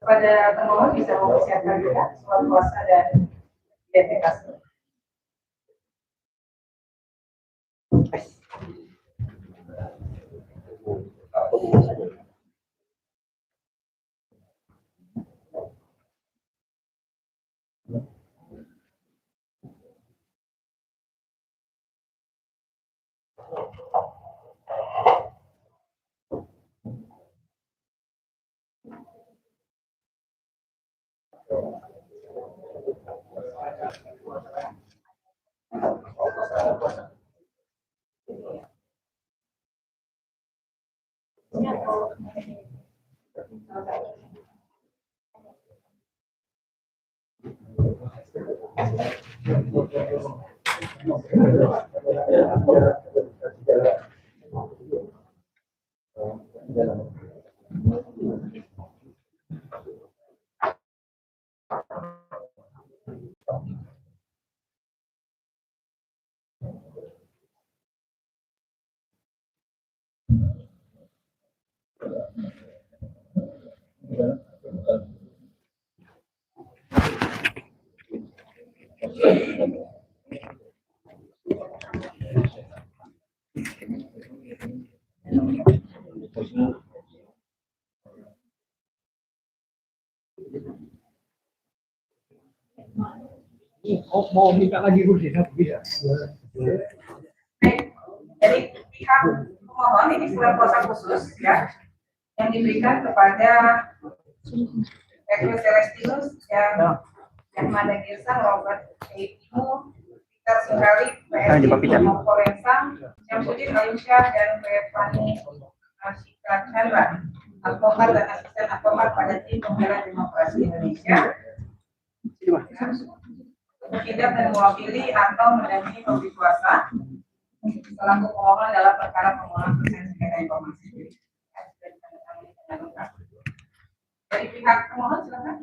Kepada pemohon bisa mempersiapkan juga surat kuasa dan identifikasi. Mau minta lagi kursi satu bisa. Jadi pihak pemohon ini surat kuasa khusus ya yang diberikan kepada Eko Celestinus yang Mada Girsang, Robert Eimo, Peter Sukali, PSI Polensang, Syamsuddin Ayusha dan Revani Ashika Chandra, advokat dan asisten advokat pada tim pembela demokrasi Indonesia. Tidak dan mewakili atau mendampingi pemberi kuasa selaku pemohon dalam perkara permohonan persen sengketa informasi. Dari pihak pemohon silakan.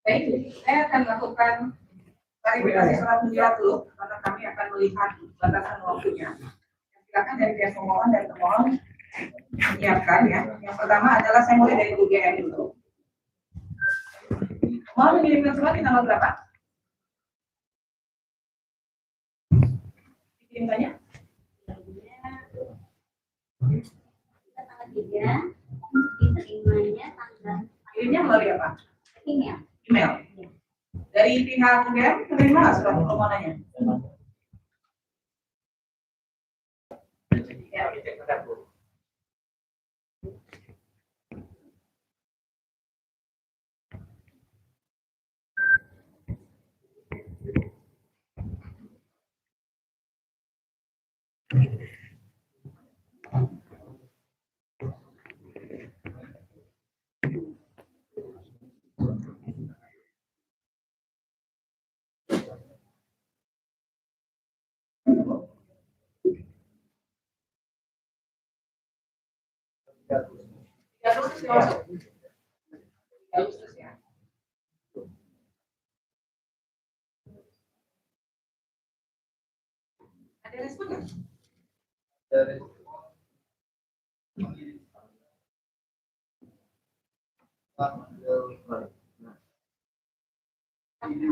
Baik, saya akan lakukan klarifikasi surat penjara dulu, karena kami akan melihat batasan waktunya. Silakan dari pihak pemohon dan pemohon menyiapkan ya. Yang pertama adalah saya mulai dari UGM dulu. Mohon mengirimkan surat di tanggal berapa? Dikirimkannya? Tanggal 3, diterimanya tanggal Kirimnya melalui apa? email. Email. Dari pihak UGM menerima nggak surat permohonannya? Ya. Agustus ya, masuk. Agustus ya. Ada respon nggak?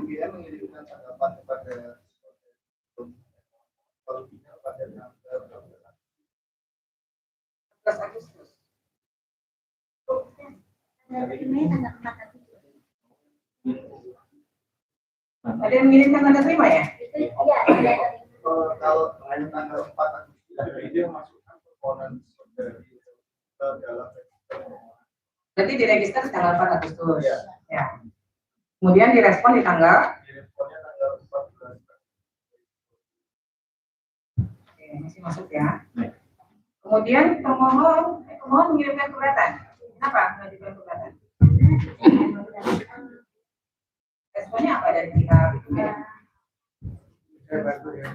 UGM mengirimkan tanggapan kepada kalau tidak pada tanggal 11 Agustus. Tanggal email tanggal 4 Agustus. Ada yang mengirimkan tanda terima ya? Itu iya, ada. kalau tanggal 4 Agustus dia masukkan permohonan dari ke dalam Berarti diregister tanggal 4 Agustus. Ya. Ya. Kemudian direspon di tanggal responnya tanggal 14. Oke, masih masuk ya. Kemudian pemohon mengirimkan keberatan. Kenapa mengajukan keberatan? Responnya apa dari pihak UGM? Saya bantu ya.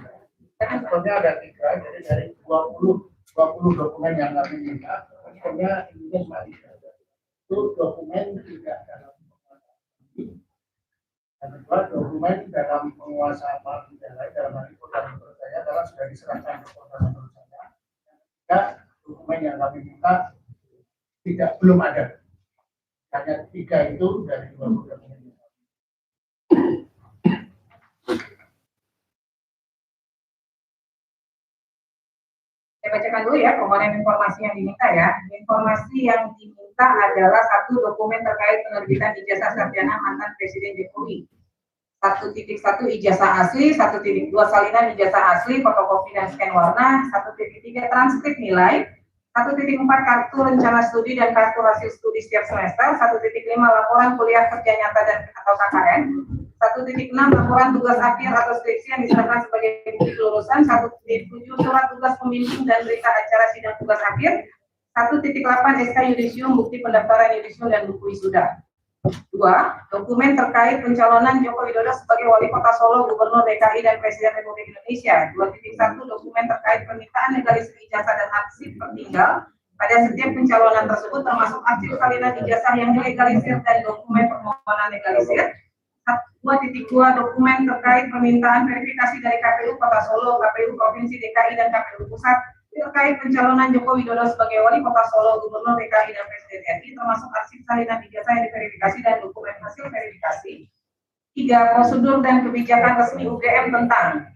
Responnya ada 3, jadi dari 20 dokumen yang kami minta, responnya ini cuma 3. Itu dokumen tidak dalam penguasaan kami. Yang kedua, dokumen dalam penguasaan kami dalam hal itu dan menurut saya adalah sudah diserahkan ke Polda menurut saya. Yang ketiga, dokumen yang kami minta belum ada. Hanya 3 itu dari 20 dokumen. Saya bacakan dulu ya komponen informasi yang diminta ya. Informasi yang diminta adalah 1 dokumen terkait penerbitan ijazah sarjana mantan Presiden Jokowi. 1.1 ijazah asli, 1.2 salinan ijazah asli, fotokopi dan scan warna, 1.3 transkrip nilai, 1.4 kartu rencana studi dan kartu hasil studi setiap semester, 1.5 laporan kuliah kerja nyata dan atau KKN, 1.6 laporan tugas akhir atau skripsi yang diserahkan sebagai bukti kelulusan, 1.7 surat tugas pembimbing dan berita acara sidang tugas akhir, 1.8 SK yudisium bukti pendaftaran yudisium dan buku wisuda. 2. Dokumen terkait pencalonan Joko Widodo sebagai Wali Kota Solo, Gubernur DKI dan Presiden Republik Indonesia. 2.1 dokumen terkait permintaan legalisasi ijazah dan arsip tertinggal pada setiap pencalonan tersebut termasuk arsip salinan ijazah yang dilegalisir dan dokumen permohonan legalisir. 2.2 dokumen terkait permintaan verifikasi dari KPU Kota Solo, KPU Provinsi DKI dan KPU Pusat terkait pencalonan Joko Widodo sebagai Wali Kota Solo, Gubernur DKI dan Presiden RI termasuk arsip salinan ijazah yang diverifikasi dan dokumen hasil verifikasi. 3. Prosedur dan kebijakan resmi UGM tentang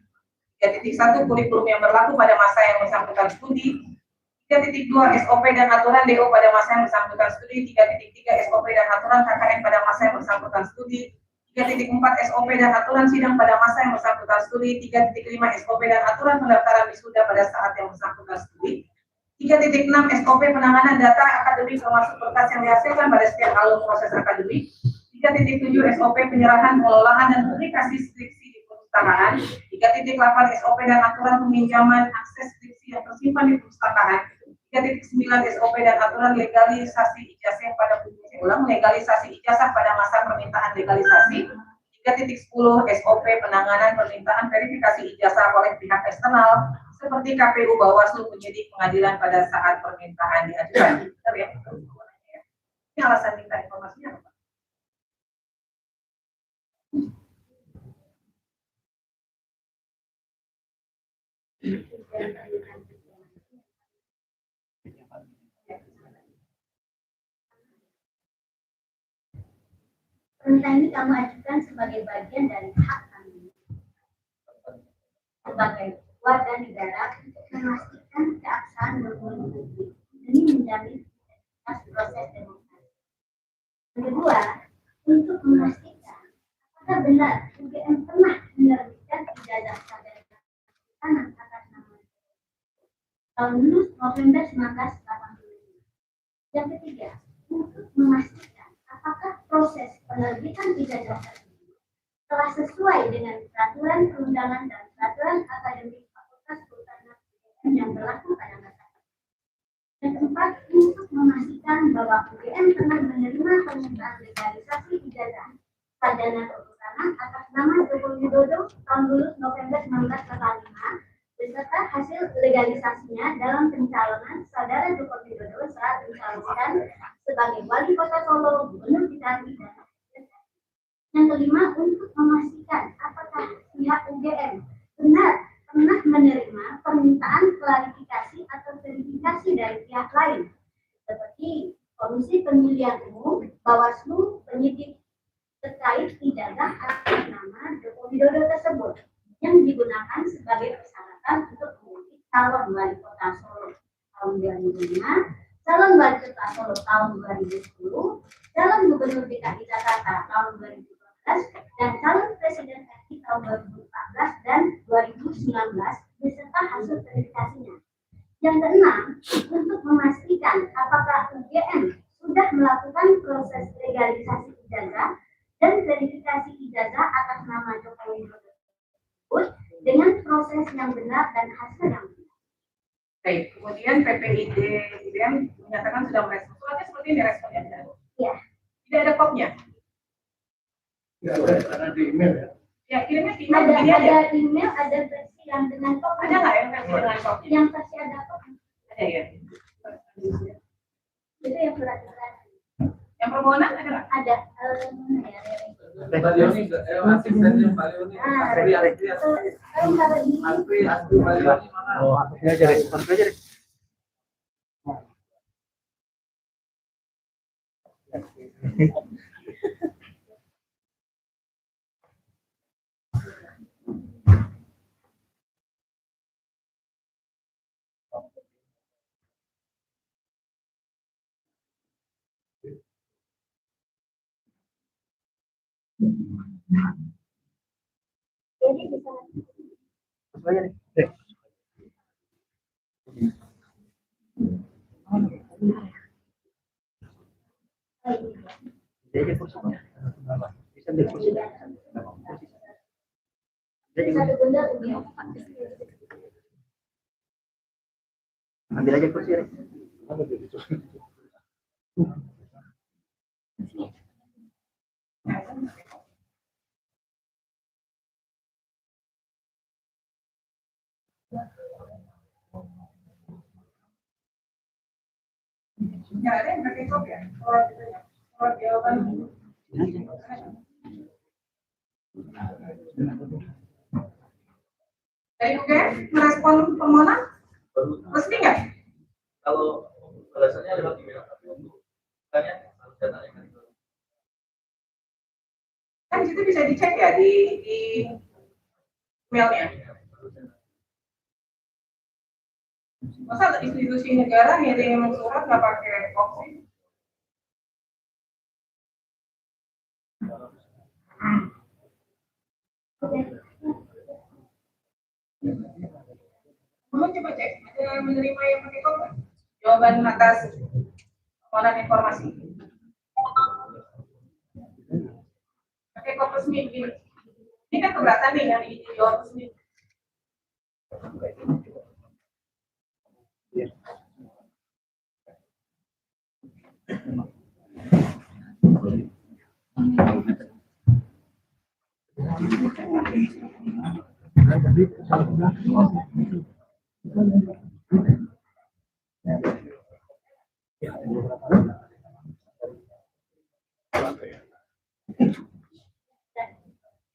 3.1 kurikulum yang berlaku pada masa yang bersangkutan studi, 3.2 SOP dan aturan DO pada masa yang bersangkutan studi, 3.3 SOP dan aturan KKN pada masa yang bersangkutan studi, 3.4 SOP dan aturan sidang pada masa yang bersangkutan studi, 3.5 SOP dan aturan pendaftaran wisuda pada saat yang bersangkutan studi, 3.6 SOP penanganan data akademik termasuk berkas yang dihasilkan pada setiap alur proses akademik, 3.7 SOP penyerahan, pengelolaan dan publikasi skripsi di perpustakaan, 3.8 SOP dan aturan peminjaman akses skripsi yang tersimpan di perpustakaan, 3.9 SOP dan aturan legalisasi ijazah pada legalisasi ijazah pada masa permintaan legalisasi, 3.10 SOP penanganan permintaan verifikasi ijazah oleh pihak eksternal seperti KPU, Bawaslu, penyidik, pengadilan pada saat permintaan diajukan. Benar ya? Ini alasan minta informasinya apa? perintah ini kamu ajukan sebagai bagian dari hak kami sebagai warga negara untuk memastikan keabsahan dokumen publik demi menjamin integritas proses demokrasi. Yang kedua, untuk memastikan apakah benar UGM pernah menerbitkan ijazah sarjana tanah atas nama tahun lulus November 1985. Yang ketiga, untuk memastikan apakah proses penerbitan ijazah tersebut telah sesuai dengan peraturan perundangan dan peraturan akademik Fakultas Kehutanan UGM yang berlaku pada masa itu. Yang keempat, untuk memastikan bahwa UGM telah menerima permintaan legalisasi ijazah sarjana kehutanan atas nama Joko Widodo tahun lulus November 1945 beserta hasil legalisasinya dalam pencalonan saudara Joko Widodo saat dicalonkan sebagai wali kota Solo, gubernur Betawi, dan yang kelima, untuk memastikan apakah pihak UGM benar pernah menerima permintaan klarifikasi atau verifikasi dari pihak lain seperti Komisi Pemilihan Umum, Bawaslu, penyidik terkait ijazah atas nama Joko Widodo tersebut yang digunakan sebagai persyaratan untuk menjadi calon wali kota Solo tahun 2005, calon wali kota Solo tahun 2010, calon gubernur DKI Jakarta tahun 2012, dan calon presiden RI tahun 2014 dan 2019 beserta hasil verifikasinya. Yang keenam, untuk memastikan apakah UGM sudah melakukan proses legalisasi ijazah dan verifikasi ijazah atas nama Joko Widodo dengan proses yang benar dan hasil yang benar. Baik, kemudian PPID UGM menyatakan sudah merespon. Soalnya seperti ini responnya tidak ada. Ya, Tidak ada kopnya. Ya, karena di email ya. Ya, kirimnya di email ada begini aja. ada email, ada versi yang dengan kop. Ada nggak yang versi dengan kopnya? Yang versi ada kop? Ada ya. Itu yang surat-surat. Yang permohonan ada nggak? Ada. Mana ya? Mbak Leoni, asistennya Mbak Leoni. Kalau ini Asri Mbak Leoni mana? Oh, aku aja deh. Aku aja deh. jadi bisa Aku aja deh. Jadi kursi. Bisa ambil kursi. Jadi satu bunda UGM. ambil aja kursi. Rek. Ya, ada yang pakai kop ya? Surat jawaban. Dari UGM merespon permohonan resmi nggak? Kalau alasannya adalah email tapi untuk tanya harus datanya kan itu. Kan di situ bisa dicek ya di emailnya. Masa institusi negara ngirim surat nggak pakai kop sih? Kamu coba cek, ada menerima yang pakai kop nggak? Jawaban atas permohonan informasi. Pakai kop resmi begini. Ini kan keberatan nih yang diizin jawab resmi.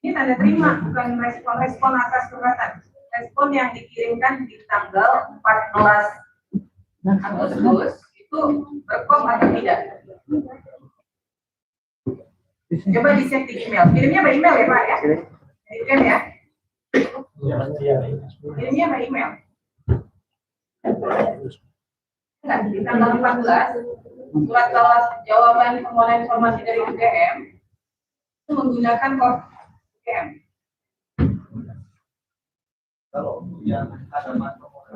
Ini tanda terima, bukan respon atas keberatan. Respon yang dikirimkan di tanggal 14 Agustus itu berkop atau tidak? Coba dicek di email. Kirimnya by email ya Pak ya? Kirim ya. Kirimnya by email. Enggak, di tanggal 14 surat jawaban permohonan informasi dari UGM itu menggunakan kod UGM. Kalau yang ada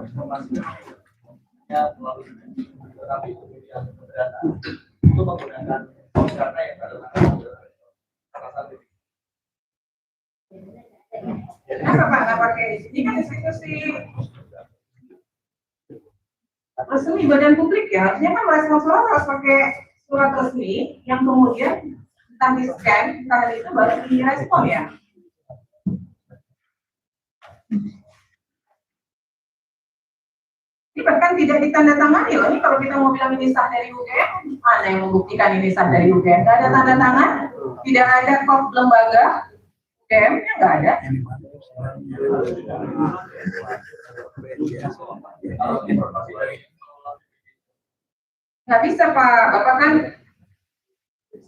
informasi ya melalui tapi kemudian data itu menggunakan data yang ada Kenapa Pak nggak pakai? Ini kan institusi resmi badan publik ya, harusnya kan merespon surat harus pakai surat resmi yang kemudian entah di scan, entah itu baru direspon ya. Ini bahkan tidak ditandatangani loh. Ini kalau kita mau bilang ini sah dari UGM, mana yang membuktikan ini sah dari UGM? Tidak ada tanda tangan, tidak ada kod lembaga UGM-nya nggak ada. Nggak bisa Pak, Bapak kan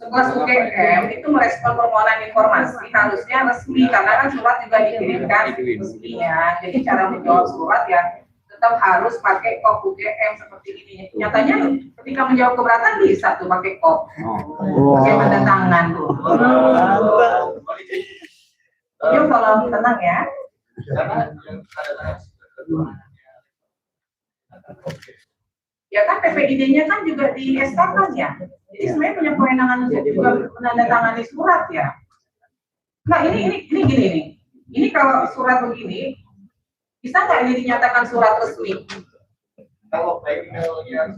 sebuah UGM itu merespon permohonan informasi harusnya resmi karena kan surat juga dikirimkan resminya. Jadi cara menjawab surat ya tetap harus pakai kop UGM seperti ini. Nyatanya ketika menjawab keberatan bisa tuh pakai kop, pakai tanda tangan tuh. Yuk kalau tenang ya. Ya kan PPID-nya kan juga di SK-kan ya. Jadi sebenarnya punya kewenangan untuk juga menandatangani surat ya. Nah ini gini nih. Ini kalau surat begini, bisa nggak ini dinyatakan surat resmi? Kalau by emailnya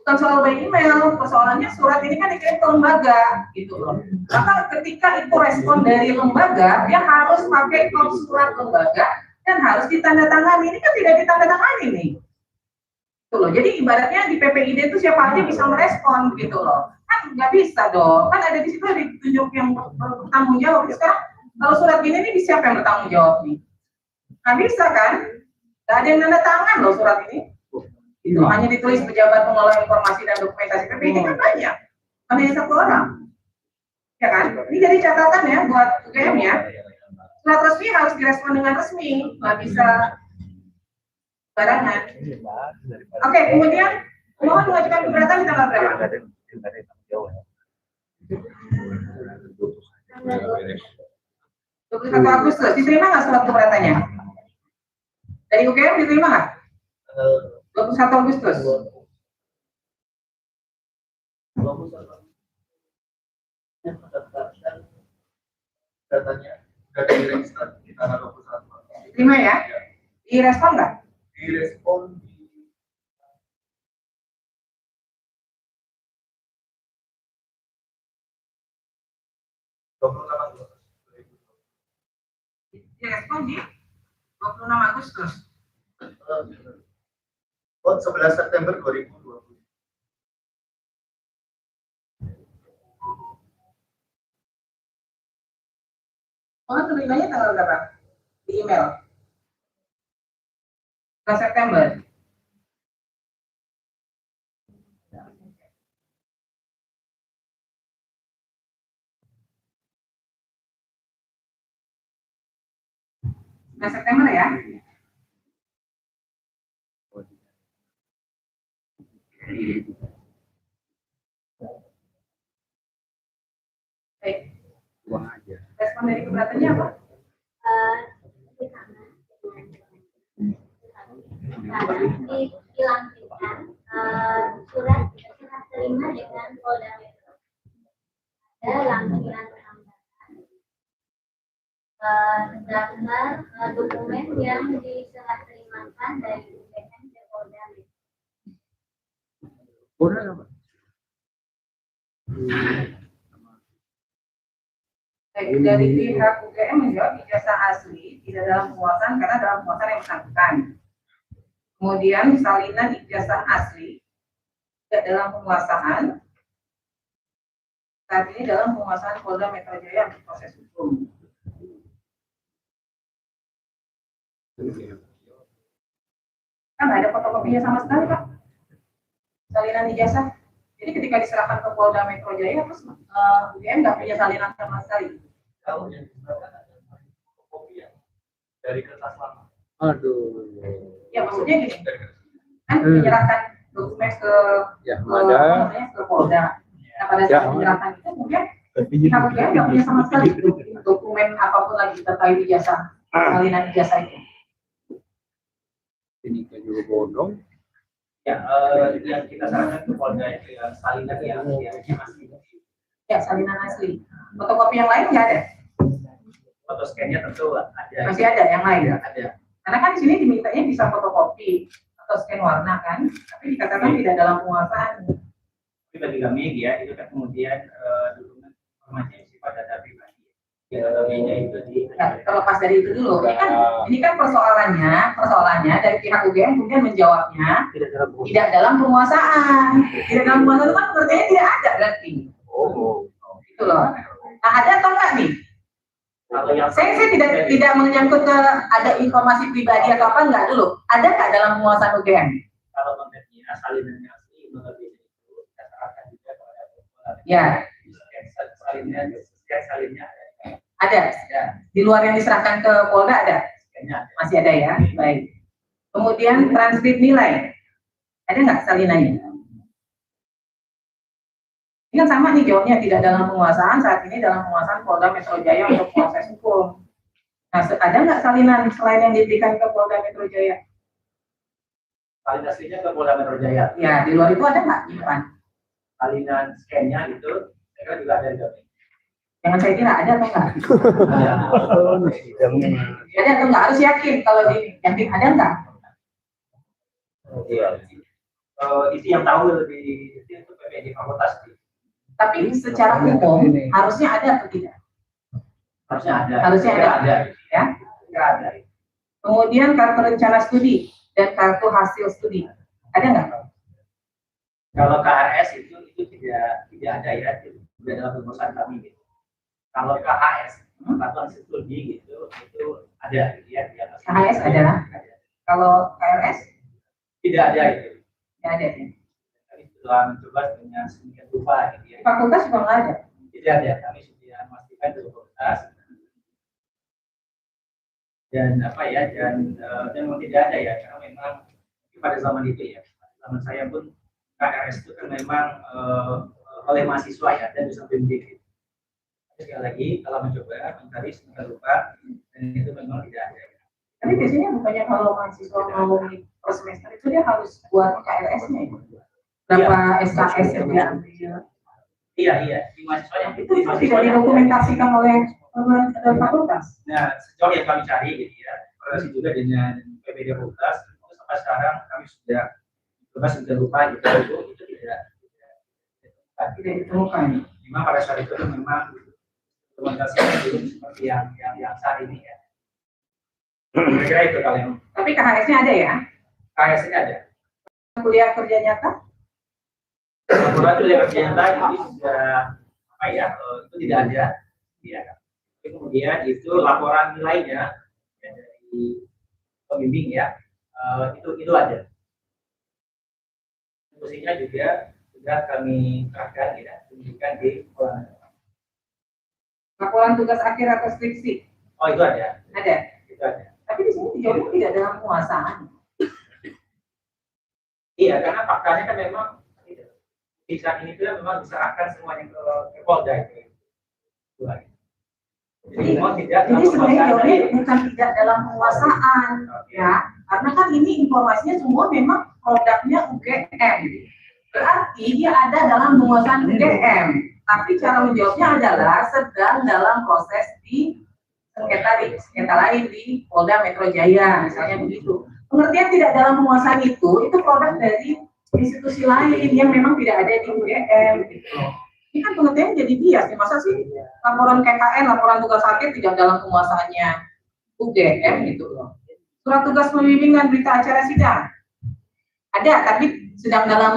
Bukan soal by email, persoalannya surat ini kan dikirim ke lembaga, gitu loh. Maka ketika itu respon dari lembaga, dia harus pakai kop surat lembaga dan harus ditandatangani. Ini kan tidak ditandatangani nih. Gitu loh. Jadi ibaratnya di PPID itu siapa aja bisa merespon gitu loh. Kan nggak bisa dong. Kan ada di situ ditunjuk yang bertanggung jawab. Sekarang kalau surat gini nih siapa yang bertanggung jawab nih? Nggak bisa kan? Nggak ada yang tanda tangan loh surat ini. Itu hanya ditulis pejabat pengelola informasi dan dokumentasi PPID kan banyak. Hanya satu orang. Ya kan? Ini jadi catatan ya buat UGM ya. Surat resmi harus direspon dengan resmi. Nggak bisa barangan. Oke, kemudian mohon mengajukan keberatan di tanggal berapa? 21 Agustus. Diterima nggak surat keberatannya? Dari UGM diterima nggak? 21 Agustus. Datanya sudah diregister di tanggal 21. Diterima ya? Direspon nggak? Direspon Direspon di 26 Agustus. Oh, 11 September 2020. Oh, terimanya tanggal berapa? Di email. 11 September. September ya. Baik. Respon dari keberatannya apa? Dilampirkan surat terima dengan Polda Metro. Ada lampiran daftar dokumen yang diserah terimakan dari UGM ke Polda Metro. Baik, dari pihak UGM menjawab ijazah asli tidak dalam penguasaan karena dalam penguasaan yang bersangkutan. Kemudian salinan ijazah asli tidak dalam penguasaan, saat ini dalam penguasaan Polda Metro Jaya untuk proses hukum. Kan nggak ada fotokopinya sama sekali Pak. Salinan ijazah Jadi ketika diserahkan ke Polda Metro Jaya, terus UGM nggak punya salinan sama sekali. Kalau yang diserahkan ada fotokopi ya dari kertas lama. Aduh. Ya maksudnya gini, kan menyerahkan dokumen ke ke Polda. Nah pada saat menyerahkan itu mungkin pihak UGM nggak punya sama sekali dokumen apapun lagi terkait ijazah, salinan ijazah itu. Ini kan juga bodong. Ya, yang kita sarankan ke Polda itu ya salinan yang masih. Ya salinan asli. Fotokopi yang lain nggak ada. Foto scan-nya tentu ada. Masih ada yang lain. Ya, ada. Karena kan di sini dimintanya bisa fotokopi atau scan warna kan, tapi dikatakan tidak dalam penguasaan. Tapi bagi kami ya itu kan kemudian dokumen informasi yang sifat data pribadi. Ya, database itu di. Nah, terlepas dari itu dulu, ini kan persoalannya dari pihak UGM kemudian menjawabnya tidak dalam penguasaan. Tidak dalam penguasaan itu kan pengertiannya tidak ada berarti. Oh. Gitu loh. Nah ada atau enggak nih? Kalau yang Saya tidak menyangkut ke ada informasi pribadi atau apa enggak dulu. Ada nggak dalam penguasaan UGM? kalau kontennya salinannya asli mengerti itu kita serahkan juga kepada Polda. Ya. Salinnya Ada. ya, Di luar yang diserahkan ke Polda ada? scan-nya ada. Masih ada ya? Baik. Kemudian transkrip nilai. Ada nggak salinannya? Ini kan sama nih jawabnya, tidak dalam penguasaan, saat ini dalam penguasaan Polda Metro Jaya untuk proses hukum. Nah, ada nggak salinan selain yang diberikan ke Polda Metro Jaya? Salinan aslinya ke Polda Metro Jaya. Ya, di luar itu ada nggak? Salinan scan-nya itu saya kira juga ada di kami. Jangan saya kira ada atau enggak? Ada. Ada atau enggak? Harus yakin kalau yakin ada enggak? Iya. Itu yang tahu lebih itu PPD fakultas. Tapi secara umum harusnya ada atau tidak? Harusnya ada. Harusnya ada. Ya. Kira ada. Kemudian kartu rencana studi dan kartu hasil studi. Ada nggak? Kalau KRS itu tidak ada ya, tidak dalam penguasaan kami gitu. Kalau KHS, kartu hasil studi gitu, itu ada gitu ya. KHS ada. Kalau KRS Tidak ada itu. tidak ada. Kami sudah mencoba dengan sedemikian rupa gitu ya. Fakultas juga nggak ada. Tidak ada. Kami sudah memastikan di fakultas. Dan apa ya, dan memang tidak ada ya, karena memang pada zaman itu ya, zaman saya pun KRS itu kan memang oleh mahasiswa ya, dan bisa bimbing. Sekali lagi, kalau mencoba mencari sedemikian rupa, dan itu memang tidak ada. Tapi biasanya bukannya kalau mahasiswa mau per semester itu dia harus buat KRS-nya ya? Berapa SKS yang dia ambil? Iya, di mahasiswa yang Itu tidak didokumentasikan oleh fakultas. Nah, sejauh yang kami cari gitu ya, koordinasi juga dengan PPD fakultas, itu sampai sekarang kami sudah coba sedemikian rupa gitu, itu tidak Ditemukan. memang pada saat itu memang dokumentasinya belum seperti yang saat ini ya. Kira-kira itu kalian. Tapi KHS-nya ada ya? KS-nya ada. Kuliah kerja nyata? Laporan kuliah kerja nyata ini sudah apa ya? Itu tidak ada. Ya. Kemudian itu laporan nilainya ya, dari pembimbing ya, itu ada. Fungsinya juga sudah kami kerahkan ya, tunjukkan di kolam. Laporan tugas akhir atau skripsi? Oh itu ada. Ada. Itu ada. Tapi di sini dijawabnya tidak dalam penguasaan. Iya, karena faktanya kan memang di saat ini itu memang diserahkan semuanya ke Polda itu. Jadi memang tidak. Jadi sebenarnya jawabnya bukan tidak dalam penguasaan, ya. Karena kan ini informasinya semua memang produknya UGM. Berarti dia ada dalam penguasaan UGM. Tapi cara menjawabnya adalah sedang dalam proses di sengketa lain di Polda Metro Jaya, misalnya begitu. Pengertian tidak dalam penguasaan itu produk dari institusi lain yang memang tidak ada di UGM. Gitu. Ini kan pengertian jadi bias, ya. Masa sih laporan KKN, laporan tugas akhir tidak dalam penguasaannya UGM gitu loh. Surat tugas pembimbing dan berita acara sidang ada, tapi sedang dalam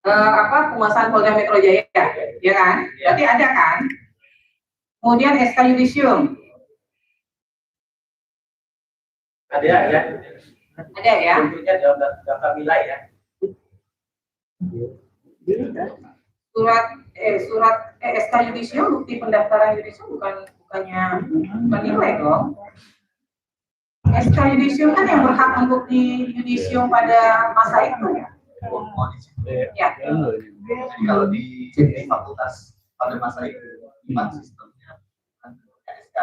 penguasaan Polda Metro Jaya, ya kan? Berarti ada kan? Kemudian SK Yudisium. Ada ya. Ada ya. Tentunya dalam daftar nilai ya. surat SK yudisium, bukti pendaftaran yudisium bukannya nilai dong. SK yudisium kan yang berhak untuk di yudisium pada masa itu ya. Ya. Jadi kalau di fakultas pada masa itu memang sistemnya SK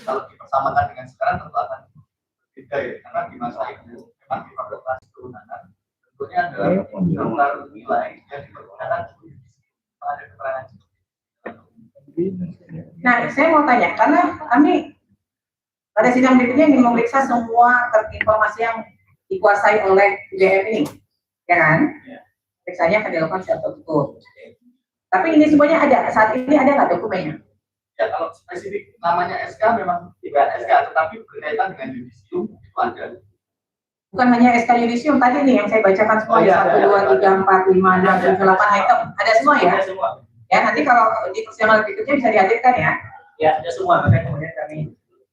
kalau dipersamakan dengan sekarang tentu akan berbeda ya, karena di masa itu memang di fakultas keturunan tentunya ada daftar nilai yang dipergunakan ada keterangan. Nah, saya mau tanya, karena kami pada sidang berikutnya ingin memeriksa semua informasi yang dikuasai oleh UGM ini, ya kan? Periksanya akan dilakukan secara tertutup. Tapi ini semuanya ada, saat ini ada nggak dokumennya? Ya, kalau spesifik namanya SK memang tidak SK, tetapi berkaitan dengan yudisium itu ada. Bukan hanya SK yudisium tadi nih yang saya bacakan semua, 1, 2, 3, 4, 5, 6, 7, 8 item, ada semua ya? Ada semua. Ya, nanti kalau di persidangan berikutnya bisa dihadirkan ya? Ya, ada semua, makanya kemudian kami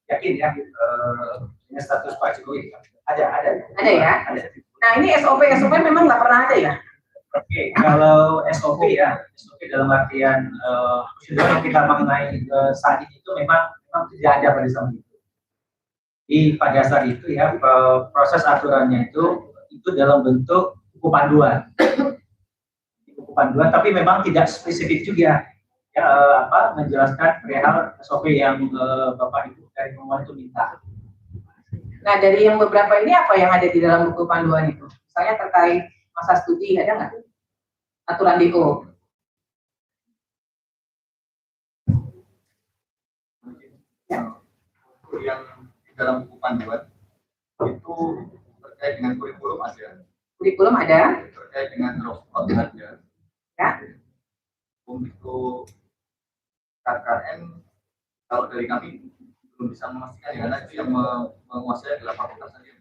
yakin ya, dengan status Pak Jokowi ada ya? Ada. Nah, ini SOP memang nggak pernah ada ya? Oke, kalau SOP ya, SOP dalam artian prosedur yang kita mengenai saat ini itu memang tidak ada pada zaman itu. Pada dasar itu ya, proses aturannya itu dalam bentuk buku panduan. Buku panduan, tapi memang tidak spesifik juga ya, menjelaskan perihal SOP yang Bapak Ibu dari pemohon itu minta. Nah, dari yang beberapa ini apa yang ada di dalam buku panduan itu? Misalnya terkait masa studi, ada nggak? Aturan DO. Yang di dalam buku panduan itu terkait dengan kurikulum ada. Kurikulum ada. Terkait dengan robot ada. Ya. Untuk KKN kalau dari kami belum bisa memastikan ya, karena itu yang menguasai adalah fakultas saja.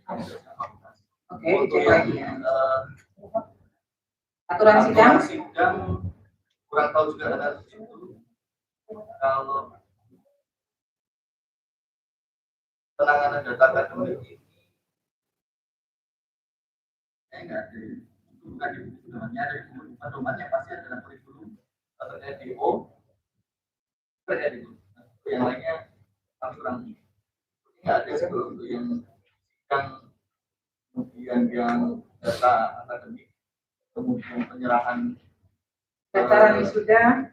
Oke, dicek lagi ya. Aturan sidang kurang tahu juga ada di situ. Kalau penanganan data akademik ini enggak ada, itu bukan di bukunya, ada di pedomannya pasti adalah kurikulum terkait DO, terkait itu. Yang lainnya kami kurang, nggak ada untuk yang kemudian yang data akademik, kemudian penyerahan daftaran wisuda,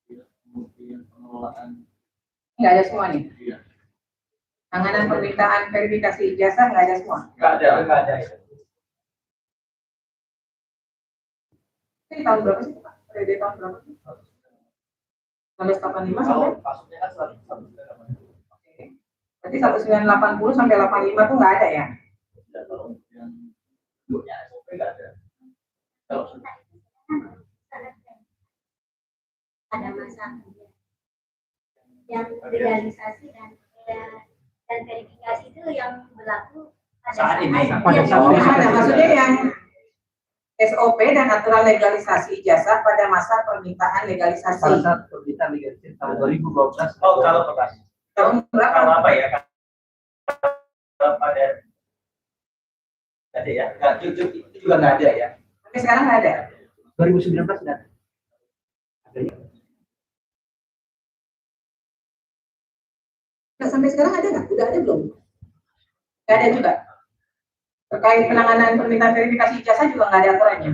kemudian pengelolaan, nggak ada semua nih. Iya. Penanganan permintaan verifikasi ijazah nggak ada semua. Nggak ada. Ini tahun berapa sih Pak? Periode tahun berapa sih? 1985 sampai? Maksudnya kan 198. Oke. Berarti 1980 sampai 85 tuh nggak ada ya? Kalau yang bentuknya SOP nggak ada. Kalau ada masa yang realisasi dan verifikasi itu yang berlaku saat ini. Maksudnya yang SOP dan aturan legalisasi ijazah pada masa permintaan legalisasi. Pada saat permintaan legalisasi tahun 2012. Oh, kalau tahun berapa? Kalau apa ya? Kalau pada ada ya? Nggak, itu juga nggak ada ya? Sampai sekarang nggak ada. 2019 sudah. Nggak, sampai sekarang ada nggak? Udah ada belum? Nggak ada juga. Terkait penanganan permintaan verifikasi ijazah juga nggak ada aturannya.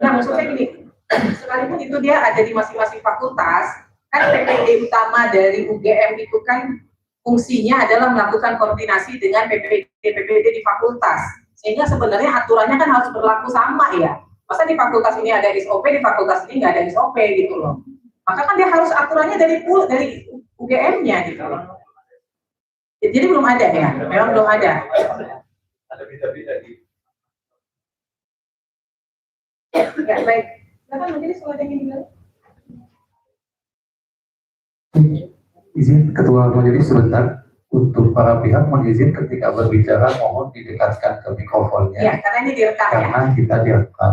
Nah, maksud saya gini, sekalipun itu dia ada di masing-masing fakultas, kan PPD utama dari UGM itu kan fungsinya adalah melakukan koordinasi dengan PPD di fakultas. Sehingga sebenarnya aturannya kan harus berlaku sama ya. Masa di fakultas ini ada SOP, di fakultas ini nggak ada SOP gitu loh. Maka kan dia harus aturannya dari UGM-nya gitu loh. Jadi belum ada ya, memang belum ada. Ada beda-beda di. Ya baik. Silakan majelis kalau ada yang ingin bilang. Izin Ketua Majelis sebentar, untuk para pihak mohon izin ketika berbicara mohon didekatkan ke mikrofonnya. Ya, karena ini direkam ya. Karena kita direkam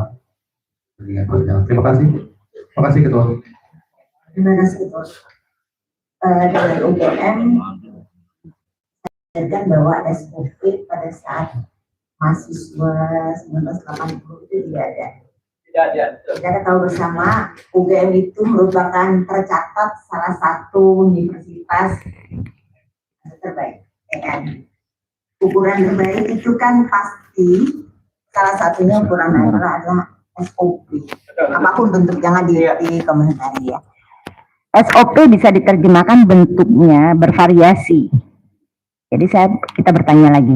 dengan berjalan. Terima kasih. Terima kasih Ketua. Terima kasih Ketua. Dari UGM dan bahwa SOP pada saat mahasiswa 1980 itu tidak ada. Tidak ada. Kita tahu bersama UGM itu merupakan tercatat salah satu universitas terbaik. Ya kan? Ukuran terbaik itu kan pasti salah satunya ukuran adalah SOP. Apapun bentuk, jangan dikomentari ya. SOP bisa diterjemahkan bentuknya bervariasi. Jadi kita bertanya lagi,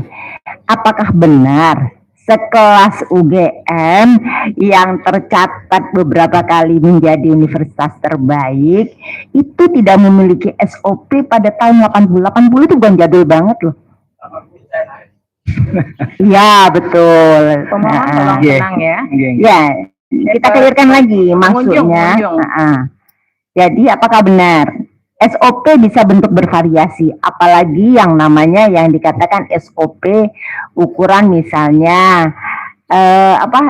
apakah benar sekelas UGM yang tercatat beberapa kali menjadi universitas terbaik itu tidak memiliki SOP pada tahun 80? 80 itu bukan jadul banget loh. Ya betul. Pemohon tolong tenang ya. Ya, kita clearkan lagi maksudnya. Jadi apakah benar SOP bisa bentuk bervariasi, apalagi yang namanya yang dikatakan SOP ukuran misalnya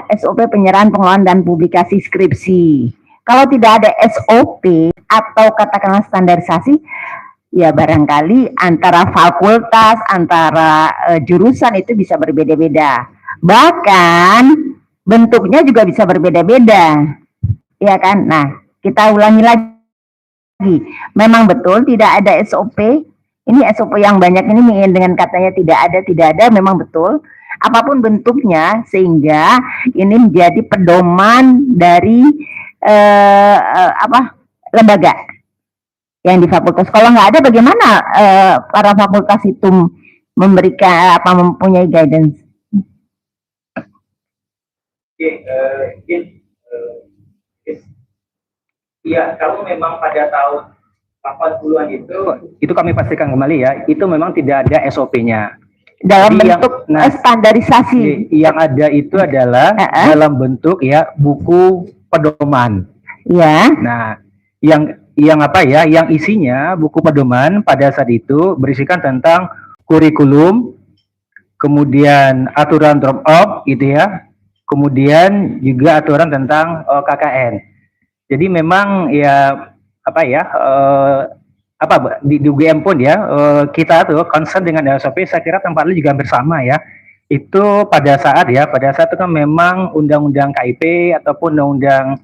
SOP penyerahan pengelolaan dan publikasi skripsi. Kalau tidak ada SOP atau katakanlah standarisasi, ya barangkali antara fakultas, antara jurusan itu bisa berbeda-beda. Bahkan bentuknya juga bisa berbeda-beda. Ya kan? Nah, kita ulangi lagi. Memang betul tidak ada SOP. Ini SOP yang banyak ini dengan katanya tidak ada, memang betul. Apapun bentuknya, sehingga ini menjadi pedoman dari lembaga yang di fakultas. Kalau nggak ada, bagaimana para fakultas itu memberikan mempunyai guidance? Iya, kalau memang pada tahun 80-an itu kami pastikan kembali ya, itu memang tidak ada SOP-nya. Dalam Jadi bentuk standarisasi. Yang ada itu adalah dalam bentuk ya buku pedoman. Ya. Nah, yang isinya buku pedoman pada saat itu berisikan tentang kurikulum, kemudian aturan drop off gitu ya, kemudian juga aturan tentang KKN. Jadi memang di UGM pun ya kita tuh concern dengan SOP, saya kira tempat lain juga bersama ya. Itu pada saat itu kan memang undang-undang KIP ataupun undang-undang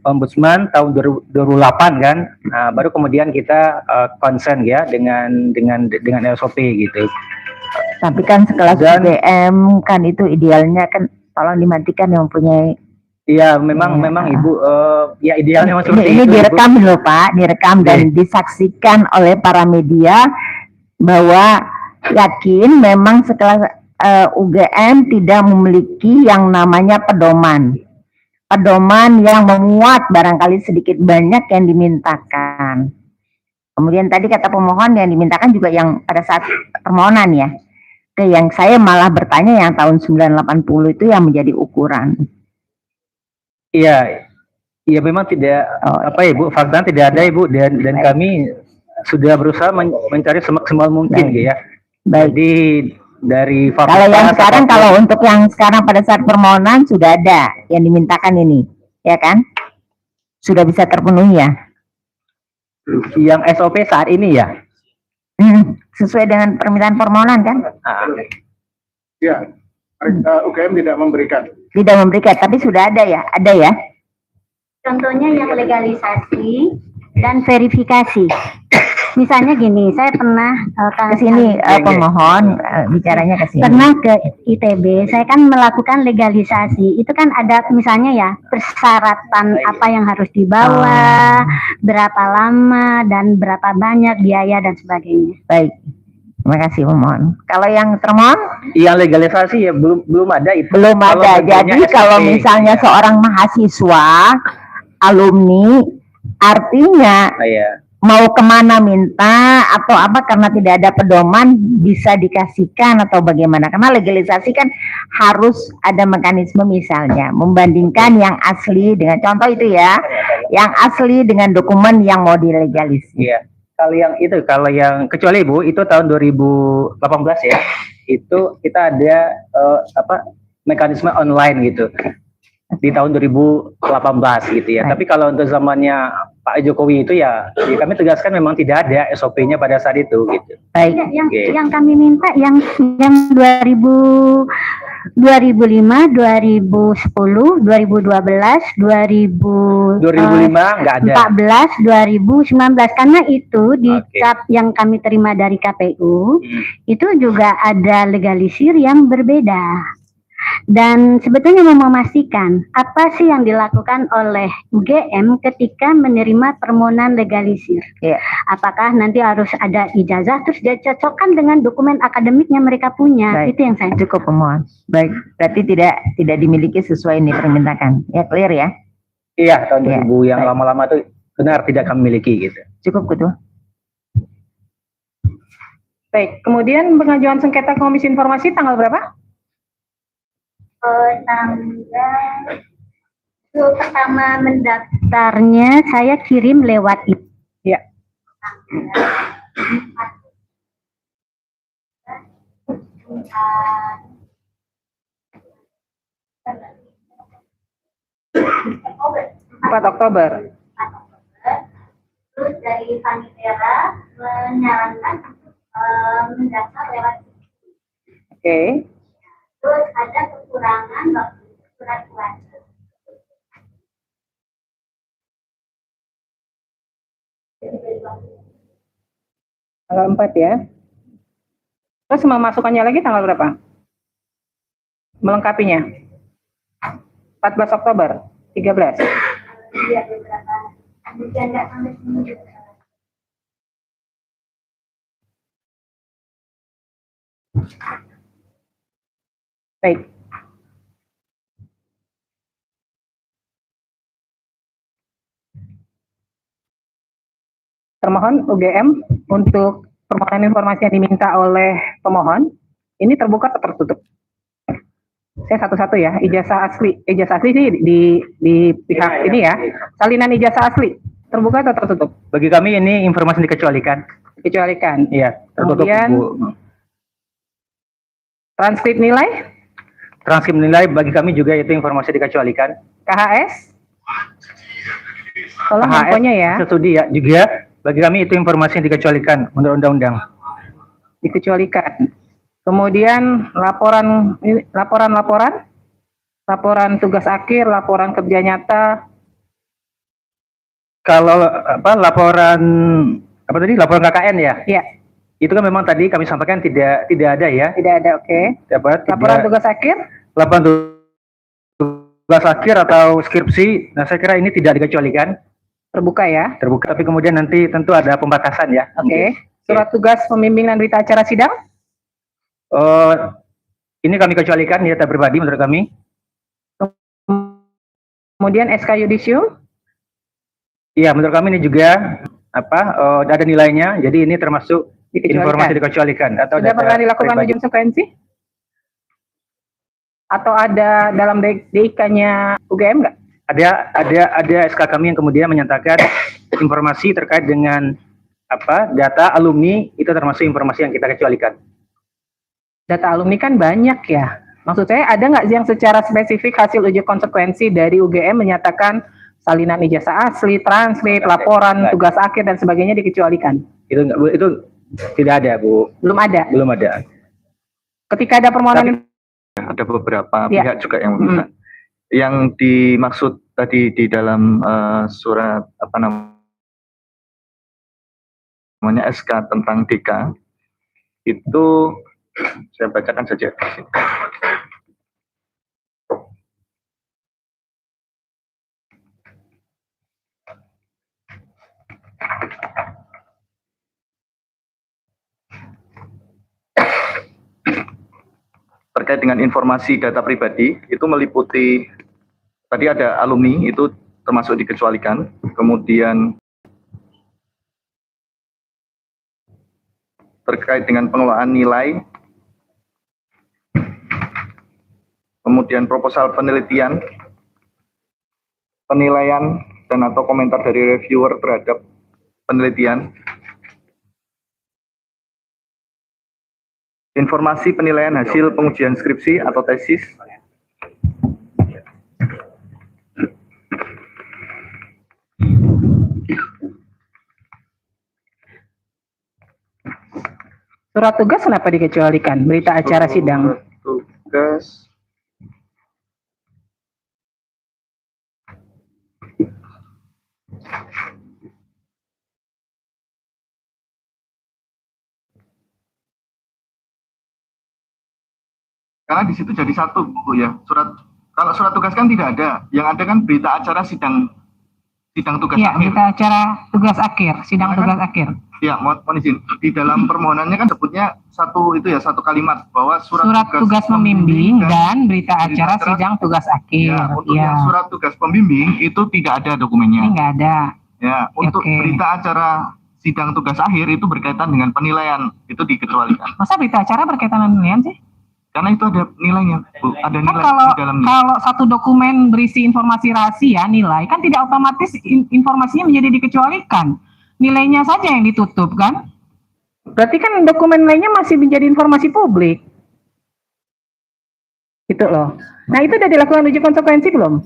Ombudsman tahun 2008 kan. Nah, baru kemudian kita concern ya dengan SOP gitu. Tapi kan sekelas UGM kan itu idealnya kan tolong dimatikan yang mempunyai. Iya, memang Ibu ya idealnya seperti ini itu. Direkam loh Pak, direkam dan disaksikan oleh para media bahwa yakin memang sekelas UGM tidak memiliki yang namanya pedoman yang memuat barangkali sedikit banyak yang dimintakan. Kemudian tadi kata pemohon yang dimintakan juga yang pada saat permohonan ya. Yang saya malah bertanya yang tahun 1980 itu yang menjadi ukuran. Iya, memang tidak Ibu, fakta tidak ada Ibu, dan kami sudah berusaha mencari semaksimal mungkin gitu ya. Jadi dari fakultas. Kalau yang sekarang, kalau untuk yang sekarang pada saat permohonan sudah ada yang dimintakan ini, ya kan? Sudah bisa terpenuhi ya? Yang SOP saat ini ya? Sesuai dengan permintaan permohonan kan? Ya, UGM tidak memberikan. Tidak memberikan, tapi sudah ada ya? Ada ya? Contohnya yang legalisasi dan verifikasi. Misalnya gini, saya pernah ke sini pemohon bicaranya ke sini. Pernah ke ITB, saya kan melakukan legalisasi. Itu kan ada misalnya ya persyaratan apa yang harus dibawa, berapa lama dan berapa banyak biaya dan sebagainya. Baik. Terima kasih pemohon. Kalau yang termohon? Yang legalisasi ya belum ada itu. Belum ada. Jadi kalau misalnya seorang mahasiswa, alumni, artinya mau kemana minta atau apa karena tidak ada pedoman bisa dikasihkan atau bagaimana? Karena legalisasi kan harus ada mekanisme misalnya membandingkan yang asli dengan contoh itu ya, yang asli dengan dokumen yang mau dilegalisasi. Iya. Kalau yang kecuali Bu itu tahun 2018 ya, itu kita ada mekanisme online gitu di tahun 2018 gitu ya. Tapi kalau untuk zamannya Pak Jokowi itu ya kami tegaskan memang tidak ada SOP-nya pada saat itu gitu. Baik. Yang kami minta yang 2018 2005, 2010, 2012, 2005 nggak ada. 2014, 2019 karena itu di Oke. cap yang kami terima dari KPU itu juga ada legalisir yang berbeda. Dan sebetulnya mau memastikan apa sih yang dilakukan oleh UGM ketika menerima permohonan legalisir. Iya. Apakah nanti harus ada ijazah terus dia cocokkan dengan dokumen akademik yang mereka punya. Baik. Itu yang saya Cukup pemohon. Baik, berarti tidak dimiliki sesuai ini permintaan. Ya, clear ya? Iya, tahun Iya. 2000 yang Baik. lama-lama itu benar tidak kami miliki gitu. Cukup Ketua. Baik, kemudian pengajuan sengketa Komisi Informasi tanggal berapa? tanggal itu pertama mendaftarnya saya kirim lewat itu. Ya. Oktober. 4 Oktober. Terus dari Panitera menyarankan untuk mendaftar lewat Oke. terus ada kekurangan waktu surat kuasa. Tanggal 4 ya. Terus memasukkannya lagi tanggal berapa? Melengkapinya. 14 Oktober, 13. Iya beberapa. Kemudian nggak sampai seminggu. Baik. Termohon UGM untuk permohonan informasi yang diminta oleh pemohon ini terbuka atau tertutup? Saya satu-satu ya. Ijazah asli sih di pihak ini ya. Salinan ijazah asli terbuka atau tertutup? Bagi kami ini informasi dikecualikan. Dikecualikan. Iya, tertutup Kemudian Bu. transkrip nilai, Transkrip nilai bagi kami juga itu informasi dikecualikan. KHS. Tolong KHS, infonya ya. hasil studi ya juga bagi kami itu informasi yang dikecualikan menurut undang-undang. Dikecualikan. Kemudian laporan tugas akhir, laporan kerja nyata. Kalau laporan laporan KKN ya? Ya, Itu kan memang tadi kami sampaikan tidak ada ya. tidak ada. Oke. Laporan tugas akhir. Laporan tugas akhir atau skripsi, nah saya kira ini tidak dikecualikan. Terbuka ya. Terbuka, tapi kemudian nanti tentu ada pembatasan ya. Oke. Surat tugas pembimbing dan berita acara sidang. Ini kami kecualikan ya, data pribadi menurut kami. Kemudian SK yudisium. Iya, menurut kami ini juga ada nilainya, jadi ini termasuk informasi dikecualikan atau Sudah pernah dilakukan ujian sekuensi? Atau ada dalam DIK-nya UGM nggak? Ada SK kami yang kemudian menyatakan informasi terkait dengan data alumni itu termasuk informasi yang kita kecualikan. Data alumni kan banyak ya. Maksud saya ada nggak yang secara spesifik hasil uji konsekuensi dari UGM menyatakan salinan ijazah asli, transkrip, laporan, tugas akhir dan sebagainya dikecualikan? Itu tidak ada, Bu. Belum ada. Belum ada. Ketika ada permohonan Ada beberapa Ya. pihak juga yang meminta. Yang dimaksud tadi di dalam surat namanya SK tentang DK itu saya bacakan saja. Terkait dengan informasi data pribadi itu meliputi tadi ada alumni itu termasuk dikecualikan, kemudian terkait dengan pengelolaan nilai, kemudian proposal penelitian, penilaian dan atau komentar dari reviewer terhadap penelitian, informasi penilaian hasil pengujian skripsi atau tesis, surat tugas kenapa dikecualikan? Berita acara sidang. tugas Karena di situ jadi satu, Bu ya. Kalau surat tugas kan tidak ada. Yang ada kan berita acara sidang tugas Iya, akhir. berita acara tugas akhir, sidang Karena tugas kan, akhir. Ya, mohon izin. Di dalam permohonannya kan sebutnya satu kalimat bahwa surat Tugas pembimbing dan berita acara acara sidang tugas akhir. Ya, untuk yang surat tugas pembimbing itu tidak ada dokumennya. Ini nggak ada. Ya, untuk berita acara sidang tugas akhir itu berkaitan dengan penilaian, itu dikecualikan. Masa berita acara berkaitan dengan penilaian sih? Karena itu ada nilainya, Bu. Ada Kan nilai kalau di dalamnya. kalau satu dokumen berisi informasi rahasia nilai kan tidak otomatis informasinya menjadi dikecualikan. Nilainya saja yang ditutup kan? Berarti kan dokumen lainnya masih menjadi informasi publik. Gitu loh. Nah, itu udah dilakukan uji konsekuensi belum?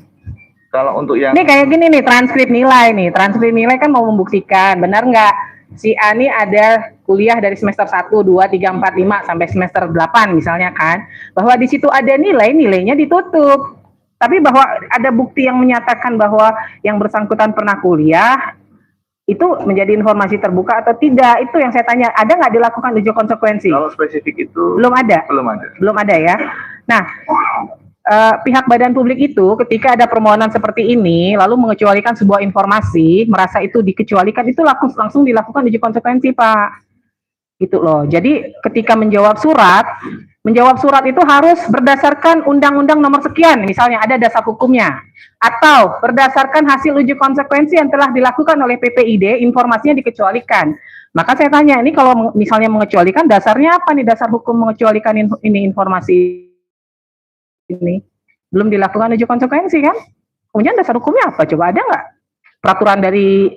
Kalau untuk yang Ini kayak gini nih, transkrip nilai nih. Transkrip nilai kan mau membuktikan, benar nggak? Si A ini ada kuliah dari semester 1, 2, 3, 4, 5, sampai semester 8 misalnya kan. Bahwa di situ ada nilainya ditutup. Tapi bahwa ada bukti yang menyatakan bahwa yang bersangkutan pernah kuliah, itu menjadi informasi terbuka atau tidak? Itu yang saya tanya. Ada nggak dilakukan uji konsekuensi? kalau spesifik itu Belum ada? Belum ada ya. Nah, pihak badan publik itu ketika ada permohonan seperti ini lalu mengecualikan sebuah informasi, merasa itu dikecualikan, itu langsung dilakukan uji konsekuensi, Pak. Gitu loh. Jadi ketika menjawab surat itu harus berdasarkan undang-undang nomor sekian, misalnya ada dasar hukumnya, atau berdasarkan hasil uji konsekuensi yang telah dilakukan oleh PPID, informasinya dikecualikan. Maka saya tanya, ini kalau misalnya mengecualikan, dasarnya apa nih dasar hukum mengecualikan ini informasi ini? Belum dilakukan uji konsekuensi kan? Kemudian dasar hukumnya apa? Coba ada nggak? Peraturan dari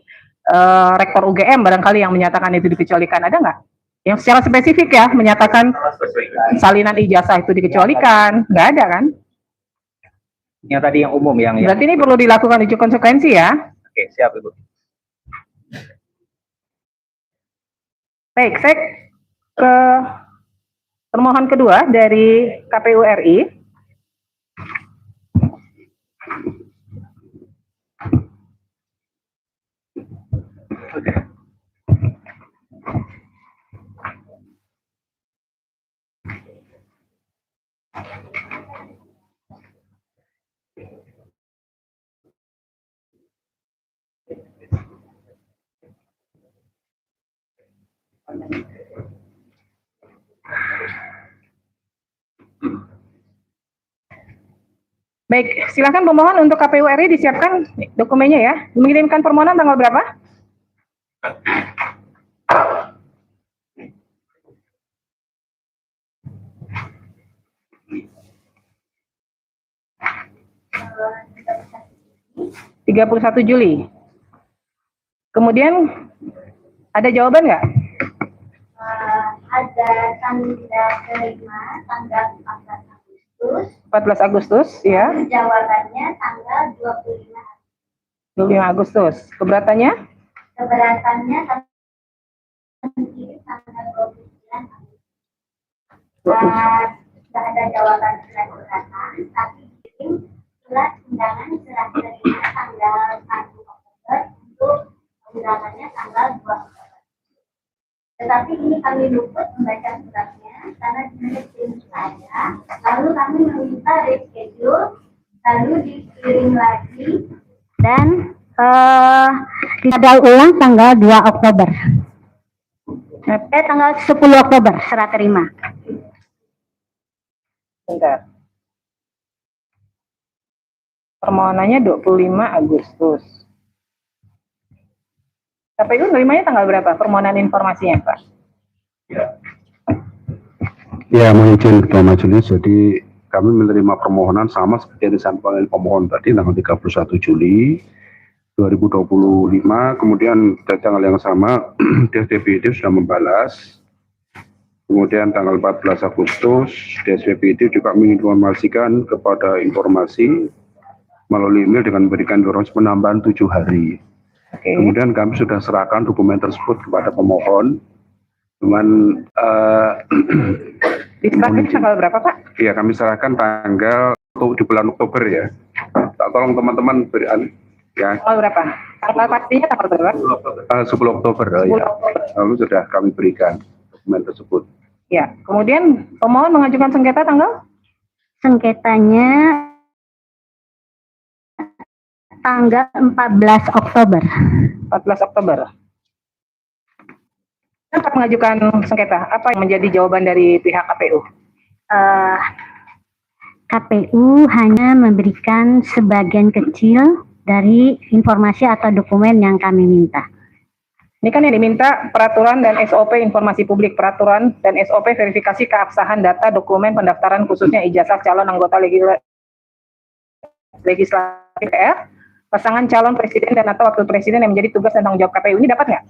rektor UGM barangkali yang menyatakan itu dikecualikan, ada nggak? Yang secara spesifik ya, menyatakan salinan ijazah itu dikecualikan, nggak ada kan? Yang tadi yang umum yang Berarti ini perlu dilakukan uji konsekuensi ya? Oke, siap Ibu. Baik, saya ke permohonan kedua dari KPU RI. Baik, silakan pemohon untuk KPU RI disiapkan dokumennya ya. Mengirimkan permohonan tanggal berapa? ...31 Juli. Kemudian ada jawaban nggak? Ada tanda terima tanggal 14 Agustus, ya. jawabannya tanggal 25 Agustus. Keberatannya? Keberatannya tanggal 29 Sudah ada jawaban surat keberatan, tapi kirim surat undangan surat terima tanggal 1 Oktober untuk undangannya tanggal 2 Oktober. Tetapi ini kami luput membaca suratnya karena dikirim saja, lalu kami meminta reschedule, lalu dikirim lagi dan dijadwal ulang tanggal 2 Oktober. Tanggal 10 Oktober serah terima. Bentar. Permohonannya 25 Agustus. KPU nerimanya tanggal berapa? Permohonan informasinya, Pak? Ya, mohon izin Ketua Majelis. Jadi kami menerima permohonan sama seperti yang disampaikan pemohon tadi tanggal 31 Juli 2025. Kemudian pada tanggal yang sama DSPBD sudah membalas. Kemudian tanggal 14 Agustus DSPBD juga menginformasikan kepada informasi melalui email dengan memberikan informasi penambahan 7 hari. Kemudian kami sudah serahkan dokumen tersebut kepada pemohon. Cuman diserahkan tanggal berapa, Pak? Iya, kami serahkan tanggal di bulan Oktober ya. Tolong teman-teman berikan ya. Tanggal berapa? Tanggal pastinya tanggal berapa? 10 Oktober. 10 ya. Oktober. Lalu sudah kami berikan dokumen tersebut. Ya, kemudian pemohon mengajukan sengketa tanggal sengketanya tanggal 14 Oktober. 14 Oktober. Kenapa mengajukan sengketa? Apa yang menjadi jawaban dari pihak KPU? KPU hanya memberikan sebagian kecil dari informasi atau dokumen yang kami minta. Ini kan yang diminta peraturan dan SOP informasi publik, peraturan dan SOP verifikasi keabsahan data dokumen pendaftaran khususnya ijazah calon anggota legislatif DPR, pasangan calon presiden dan atau wakil presiden yang menjadi tugas dan tanggung jawab KPU. Ini dapat nggak?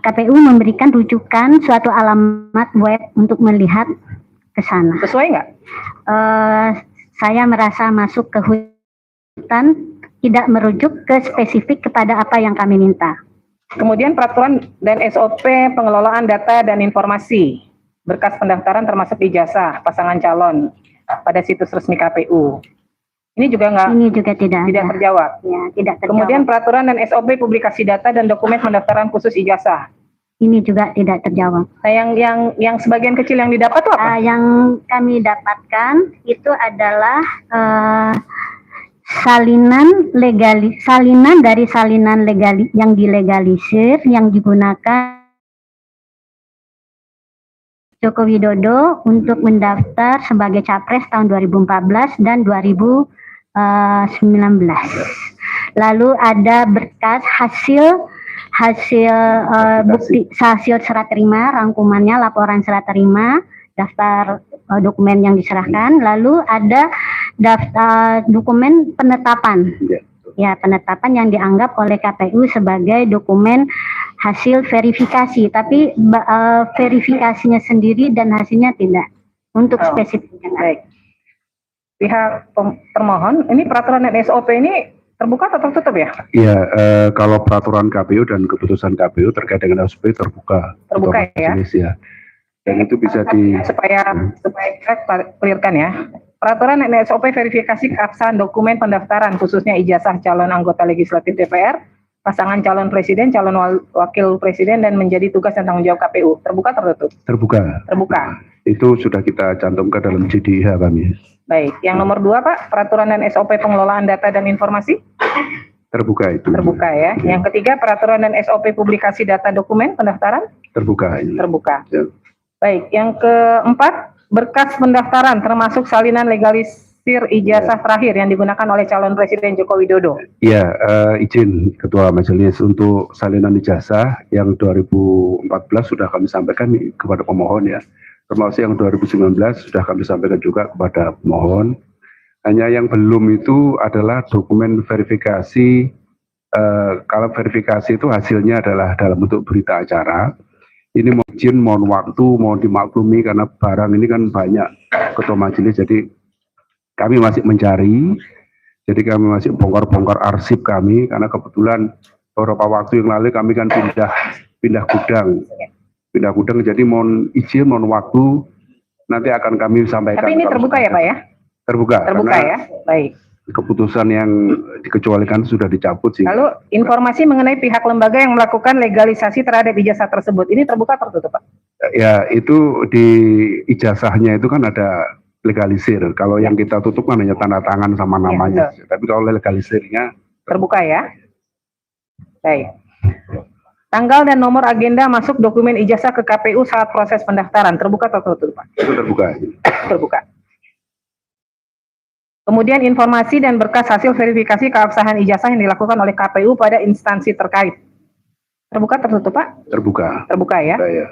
KPU memberikan rujukan suatu alamat web untuk melihat ke sana. Sesuai nggak? Saya merasa masuk ke hutan, tidak merujuk ke spesifik kepada apa yang kami minta. Kemudian peraturan dan SOP pengelolaan data dan informasi berkas pendaftaran termasuk ijazah pasangan calon pada situs resmi KPU. Ini juga nggak? Ini juga tidak terjawab. Ya, tidak terjawab. Kemudian peraturan dan SOP publikasi data dan dokumen pendaftaran khusus ijazah. Ini juga tidak terjawab. Nah, yang sebagian kecil yang didapat itu apa? Yang kami dapatkan itu adalah salinan dari salinan yang dilegalisir yang digunakan Joko Widodo untuk mendaftar sebagai capres tahun 2014 dan 2019. Lalu ada berkas hasil bukti hasil serah terima, rangkumannya laporan serah terima, daftar dokumen yang diserahkan, lalu ada daftar dokumen penetapan. Ya, penetapan yang dianggap oleh KPU sebagai dokumen hasil verifikasi, tapi verifikasinya sendiri dan hasilnya tidak untuk spesifiknya. Baik. Pihak termohon, ini peraturan dan SOP ini terbuka atau tertutup ya? Iya, kalau peraturan KPU dan keputusan KPU terkait dengan SOP terbuka. Terbuka ya? Ya. Dan itu bisa supaya kita clearkan ya. Peraturan dan SOP verifikasi keabsahan dokumen pendaftaran khususnya ijazah calon anggota legislatif DPR, pasangan calon presiden, calon wakil presiden dan menjadi tugas dan tanggung jawab KPU. Terbuka tertutup? Terbuka. Terbuka. Itu sudah kita cantumkan dalam JDIH kami. Baik, yang nomor 2 Pak, peraturan dan SOP pengelolaan data dan informasi? Terbuka itu. Terbuka ya. Yang ketiga, peraturan dan SOP publikasi data dokumen pendaftaran? Terbuka. Terbuka. Ya. Baik, yang keempat, berkas pendaftaran termasuk salinan legalisir ijazah terakhir yang digunakan oleh calon presiden Joko Widodo. Iya, izin Ketua Majelis untuk salinan ijazah yang 2014 sudah kami sampaikan kepada pemohon ya. Termasuk yang 2019 sudah kami sampaikan juga kepada pemohon. Hanya yang belum itu adalah dokumen verifikasi. Kalau verifikasi itu hasilnya adalah dalam bentuk berita acara. Ini mohon izin, mohon waktu, mohon dimaklumi karena barang ini kan banyak Ketua Majelis. Jadi kami masih mencari. Jadi kami masih bongkar-bongkar arsip kami karena kebetulan beberapa waktu yang lalu kami kan pindah gudang. Jadi mohon izin, mohon waktu, nanti akan kami sampaikan. Tapi ini terbuka ya Pak ya? Terbuka. Terbuka ya, baik. Keputusan yang dikecualikan sudah dicabut sih. Lalu informasi mengenai pihak lembaga yang melakukan legalisasi terhadap ijazah tersebut, ini terbuka tertutup Pak? Ya, itu di ijazahnya itu kan ada legalisir. Kalau yang kita tutup kan hanya tanda tangan sama namanya. Ya, tapi kalau legalisirnya terbuka ya. Baik. Tanggal dan nomor agenda masuk dokumen ijazah ke KPU saat proses pendaftaran terbuka atau tertutup Pak? Itu terbuka. Terbuka. Kemudian informasi dan berkas hasil verifikasi keabsahan ijazah yang dilakukan oleh KPU pada instansi terkait. Terbuka tertutup Pak? Terbuka. Terbuka ya? Ya.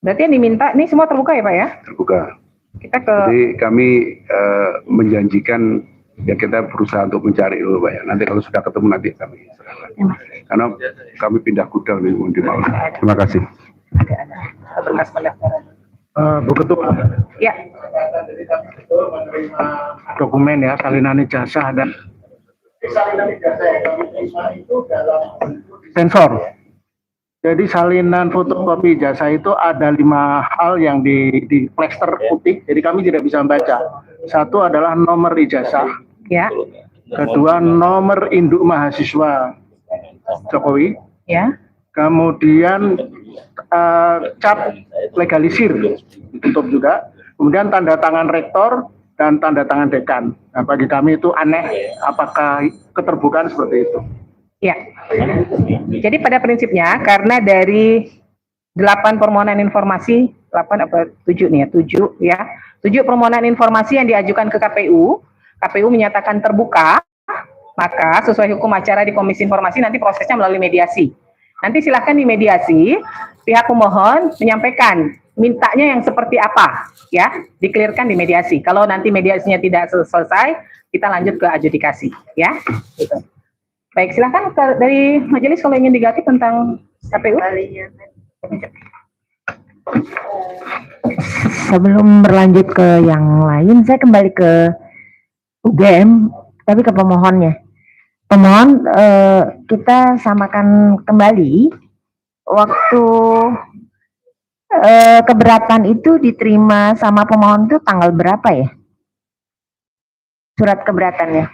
Berarti yang diminta ini semua terbuka ya Pak ya? Terbuka. Jadi kami menjanjikan ya kita berusaha untuk mencari dulu Pak ya. Nanti kalau sudah ketemu nanti kami serahkan. Karena kami pindah gudang nih di Malang. Terima kasih. Ada berkas pendaftaran. Bu Ketua. Ya. Dokumen ya salinan ijazah dan Salinan ijazah yang kami terima itu dalam sensor. Jadi salinan fotokopi ijazah itu ada 5 hal yang di plester putih. Jadi kami tidak bisa membaca. Satu adalah nomor ijazah. Ya. Kedua nomor induk mahasiswa Jokowi. Ya. Kemudian cap legalisir ditutup juga. kemudian tanda tangan rektor dan tanda tangan dekan. Nah, bagi kami itu aneh, apakah keterbukaan seperti itu? Ya. Jadi pada prinsipnya karena dari 8 permohonan informasi, 8 apa 7 nih ya, 7 ya. 7 permohonan informasi yang diajukan ke KPU, KPU menyatakan terbuka, maka sesuai hukum acara di Komisi Informasi nanti prosesnya melalui mediasi. Nanti silahkan di mediasi, pihak pemohon menyampaikan mintanya yang seperti apa, ya, dikelirkan di mediasi. Kalau nanti mediasinya tidak selesai, kita lanjut ke adjudikasi, ya. Gitu. Baik, silahkan dari majelis kalau ingin diganti tentang KPU. Sebelum berlanjut ke yang lain, saya kembali ke UGM, tapi ke pemohonnya. Pemohon, kita samakan kembali waktu keberatan itu diterima sama pemohon itu tanggal berapa ya? Surat keberatannya.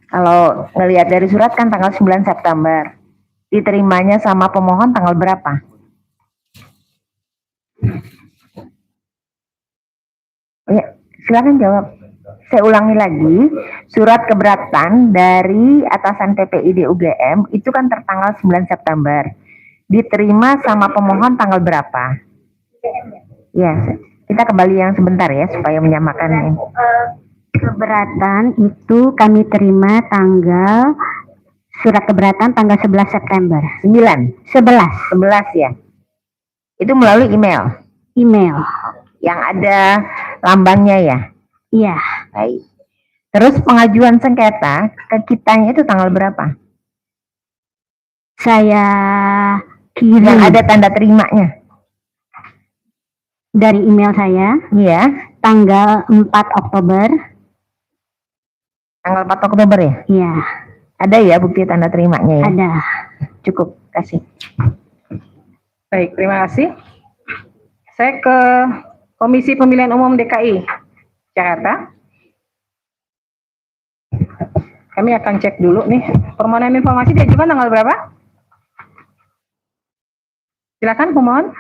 Kalau ngelihat dari surat kan tanggal 9 September. Diterimanya sama pemohon tanggal berapa? Ya, silakan jawab. Saya ulangi lagi, surat keberatan dari atasan PPID UGM itu kan tertanggal 9 September. Diterima sama pemohon tanggal berapa? Ya, kita kembali yang sebentar ya supaya menyamakan. Keberatan itu kami terima tanggal surat keberatan tanggal 11 September. 11 ya. Itu melalui email. Email. Yang ada lambangnya ya. Iya. Baik. Terus pengajuan sengketa ke kitanya itu tanggal berapa? Saya kirim. Yang ada tanda terimanya. Dari email saya. Iya. Tanggal 4 Oktober. Tanggal 4 Oktober ya? Iya. Ada ya bukti tanda terimanya ya? Ada. Cukup, kasih. Baik, terima kasih. Saya ke Komisi Pemilihan Umum DKI Jakarta. Kami akan cek dulu nih, permohonan informasi diajukan tanggal berapa? Silakan pemohon.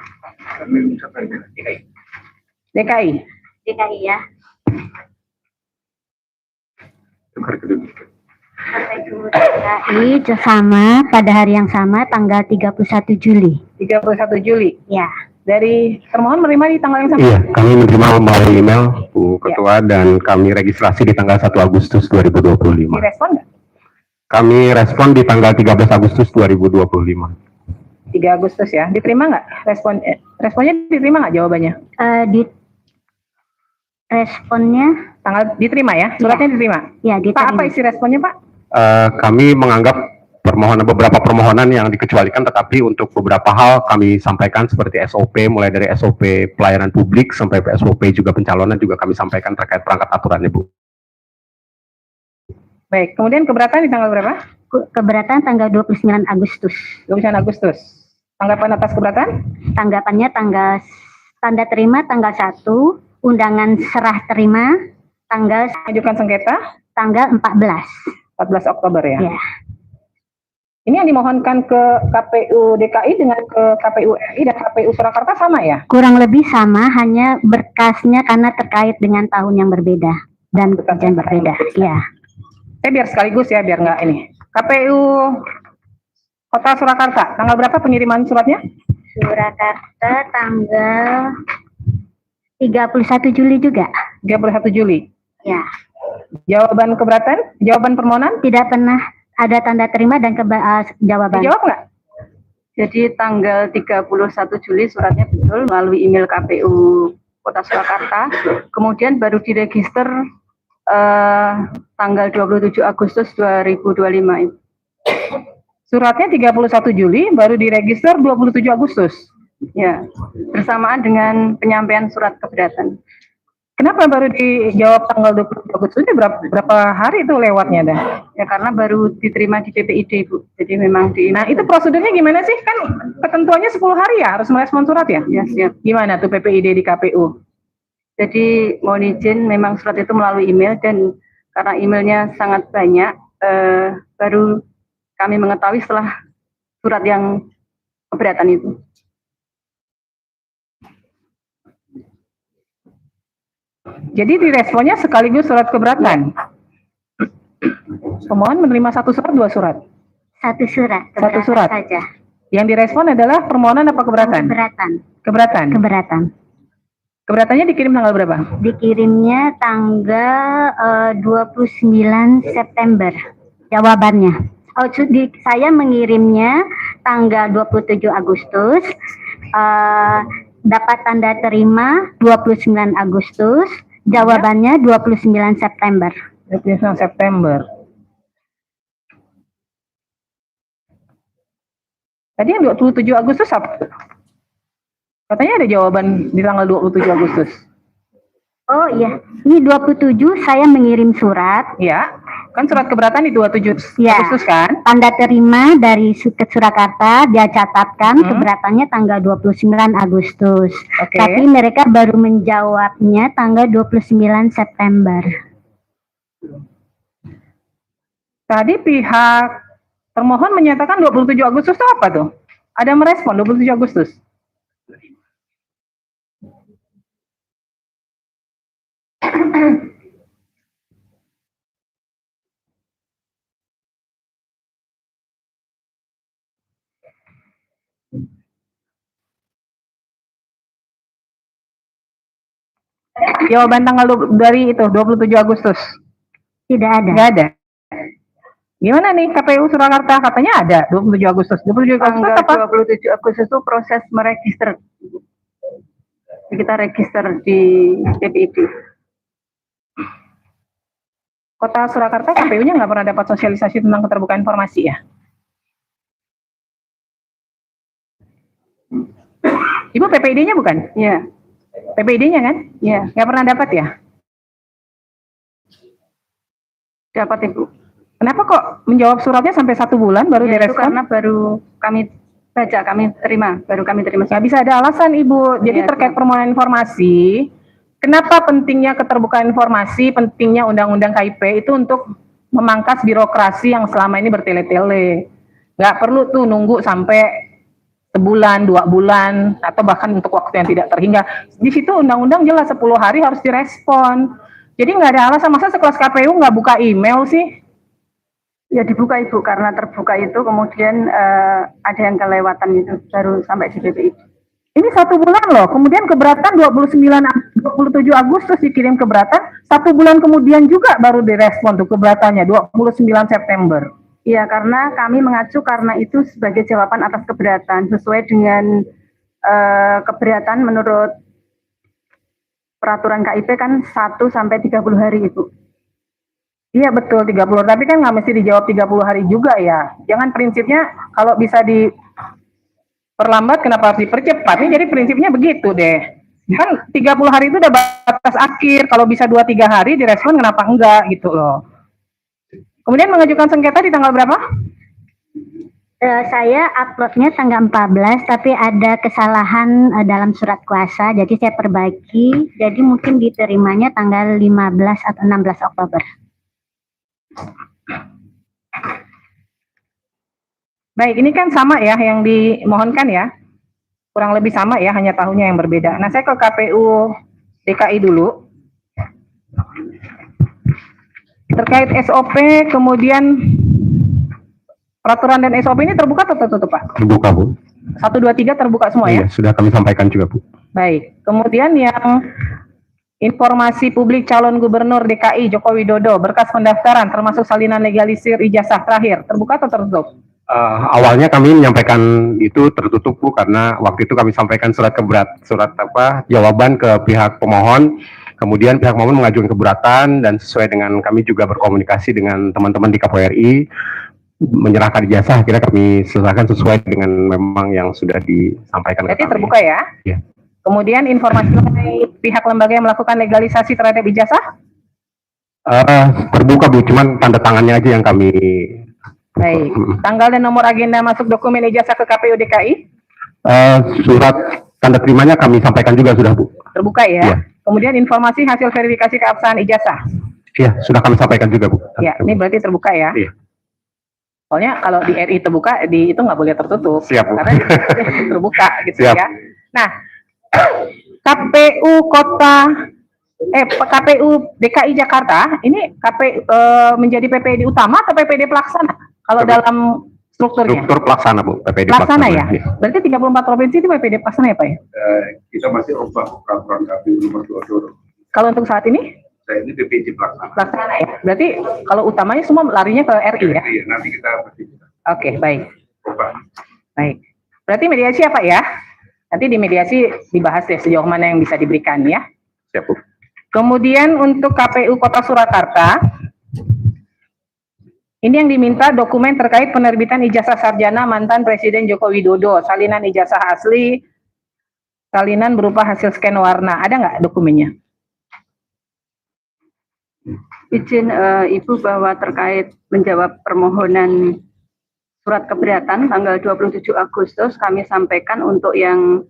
DKI. DKI ya. DKI sama pada hari yang sama tanggal 31 Juli. 31 Juli. Ya. Dari termohon menerima di tanggal yang sama? Iya, kami menerima melalui email Bu Ketua dan kami registrasi di tanggal 1 Agustus 2025. Direspon nggak? Kami respon di tanggal 13 Agustus 2025. 3 Agustus ya. Diterima nggak? Responnya diterima nggak jawabannya? Di responnya Tanggal diterima ya? Suratnya diterima? ya Pak, diterima. apa isi responnya Pak? Kami menganggap beberapa permohonan yang dikecualikan, tetapi untuk beberapa hal kami sampaikan seperti SOP, mulai dari SOP pelayanan publik sampai SOP juga pencalonan juga kami sampaikan terkait perangkat aturannya Bu. Baik, kemudian keberatan di tanggal berapa? Keberatan tanggal 29 Agustus. 29 Agustus. Tanggapan atas keberatan? Tanggapannya tanda terima tanggal 1, undangan serah terima tanggal Ajukan sengketa? tanggal 14. 14 Oktober ya? Ya. Ini yang dimohonkan ke KPU DKI dengan ke KPU RI dan KPU Surakarta sama ya? Kurang lebih sama, hanya berkasnya karena terkait dengan tahun yang berbeda dan pekerjaan berbeda. Ya. Saya biar sekaligus ya, biar nggak ini. KPU Kota Surakarta, tanggal berapa pengiriman suratnya? Surakarta tanggal 31 Juli juga. 31 Juli. Ya. Jawaban keberatan? Jawaban permohonan? Tidak pernah ada tanda terima dan jawaban. Dijawab nggak? Jadi tanggal 31 Juli suratnya betul melalui email KPU Kota Surakarta. Kemudian baru diregister tanggal 27 Agustus 2025. Suratnya 31 Juli, baru diregister 27 Agustus. Ya, bersamaan dengan penyampaian surat keberatan. Kenapa baru dijawab tanggal 27 Agustus? Itu berapa hari itu lewatnya dah? Ya karena baru diterima di PPID Bu. Jadi memang Nah itu prosedurnya gimana sih? Kan ketentuannya 10 hari ya harus merespon surat ya? Ya siap. Gimana tuh PPID di KPU? Jadi mohon izin memang surat itu melalui email dan karena emailnya sangat banyak, baru kami mengetahui setelah surat yang keberatan itu. Jadi diresponnya sekaligus surat keberatan. Pemohon menerima satu surat, dua surat. Satu surat. Satu keberatan surat. saja. Yang direspon adalah permohonan apa keberatan? Keberatan. Keberatan. Keberatan. Keberatannya dikirim tanggal berapa? Dikirimnya tanggal 29 September. Jawabannya. Saya mengirimnya tanggal 27 Agustus. Dapat tanda terima 29 Agustus. Jawabannya 29 September. 29 September. Tadi yang 27 Agustus apa? Katanya ada jawaban di tanggal 27 Agustus. Oh iya, ini 27 saya mengirim surat. Ya, kan surat keberatan di 27 Ya. Agustus kan? Tanda terima dari ke Surakarta, dia catatkan keberatannya tanggal 29 Agustus. Oke. Tapi mereka baru menjawabnya tanggal 29 September. Tadi pihak termohon menyatakan 27 Agustus itu apa tuh? Ada merespon 27 Agustus? Jawaban dari itu 27 Agustus. Tidak ada. Nggak ada. Gimana nih KPU Surakarta? Katanya ada 27 Agustus. 27 Agustus Tanggal apa? 27 Agustus itu proses meregister. Kita register di DPID. Kota Surakarta KPU-nya nggak pernah dapat sosialisasi tentang keterbukaan informasi ya? Ibu PPID-nya bukan? Ya. PPID-nya kan? Ya. Nggak pernah dapat ya? Dapat Ibu. Kenapa kok menjawab suratnya sampai 1 bulan baru Ya, itu direspon? karena baru kami baca, baru kami terima. Nggak bisa ada alasan Ibu. Jadi Ya, terkait permohonan informasi, kenapa pentingnya keterbukaan informasi, pentingnya Undang-Undang KIP itu untuk memangkas birokrasi yang selama ini bertele-tele. Nggak perlu tuh nunggu sampai sebulan, 2 bulan, atau bahkan untuk waktu yang tidak terhingga. Di situ undang-undang jelas 10 hari harus direspon. Jadi nggak ada alasan, masa sekelas KPU nggak buka email sih? Ya dibuka Ibu, karena terbuka itu kemudian ada yang kelewatan itu baru sampai di BPID. Ini 1 bulan loh, kemudian keberatan 27 Agustus dikirim keberatan, 1 bulan kemudian juga baru direspon tuh keberatannya 29 September. Iya, karena kami mengacu karena itu sebagai jawaban atas keberatan sesuai dengan keberatan menurut peraturan KIP kan 1 sampai 30 hari Ibu. Iya betul 30, tapi kan nggak mesti dijawab 30 hari juga ya. Jangan prinsipnya kalau bisa diperlambat kenapa harus dipercepat? Ini jadi prinsipnya begitu deh. Kan 30 hari itu udah batas akhir, kalau bisa 2-3 hari direspon kenapa enggak gitu loh. Kemudian mengajukan sengketa di tanggal berapa? Saya uploadnya tanggal 14, tapi ada kesalahan dalam surat kuasa, jadi saya perbaiki. Jadi mungkin diterimanya tanggal 15 atau 16 Oktober. Baik, ini kan sama ya yang dimohonkan ya. Kurang lebih sama ya, hanya tahunnya yang berbeda. Nah, saya ke KPU DKI dulu. Terkait SOP, kemudian peraturan dan SOP ini terbuka atau tertutup, Pak? Terbuka, Bu. 1, 2, 3 terbuka semua ya? Iya, sudah kami sampaikan juga, Bu. Baik, kemudian yang informasi publik calon gubernur DKI Joko Widodo, berkas pendaftaran termasuk salinan legalisir ijazah terakhir, terbuka atau tertutup? Awalnya kami menyampaikan itu tertutup, Bu, karena waktu itu kami sampaikan surat jawaban ke pihak pemohon, kemudian pihak pemohon mengajukan keberatan, dan sesuai dengan kami juga berkomunikasi dengan teman-teman di KPRI, menyerahkan ijazah, akhirnya kami selesaikan sesuai dengan memang yang sudah disampaikan. Berarti terbuka ya? Iya. Kemudian informasi mengenai pihak lembaga yang melakukan legalisasi terhadap ijazah? Terbuka, Bu, cuman tanda tangannya aja yang kami. Baik, tanggal dan nomor agenda masuk dokumen ijazah ke KPU DKI? Surat tanda terimanya kami sampaikan juga sudah, Bu. Terbuka ya? Iya. Kemudian informasi hasil verifikasi keabsahan ijazah? Iya, sudah kami sampaikan juga, Bu. Ya, ini berarti terbuka ya? Iya. Soalnya kalau di RI terbuka, di itu nggak boleh tertutup. Siap, Bu. Karena terbuka gitu Siap. ya. Nah, KPU Kota KPU DKI Jakarta ini menjadi PPD utama atau PPD pelaksana? Kalau dalam strukturnya? Struktur pelaksana, Bu. PPD Pelaksana ya? Iya. Berarti 34 provinsi itu PPD pelaksana ya, Pak ya? Kita masih ubah peraturan KPU nomor 22. Kalau untuk saat ini? Saya ini PPD pelaksana. Pelaksana ya? Berarti kalau utamanya semua larinya ke RI ya? Iya, nanti kita Oke, baik. ubah. Baik. Berarti mediasi apa ya? Nanti di mediasi dibahas ya sejauh mana yang bisa diberikan ya. Siap, Bu. Kemudian untuk KPU Kota Surakarta, ini yang diminta dokumen terkait penerbitan ijazah sarjana mantan Presiden Joko Widodo, salinan ijazah asli, salinan berupa hasil scan warna. Ada nggak dokumennya? Izin Ibu bahwa terkait menjawab permohonan surat keberatan tanggal 27 Agustus kami sampaikan untuk yang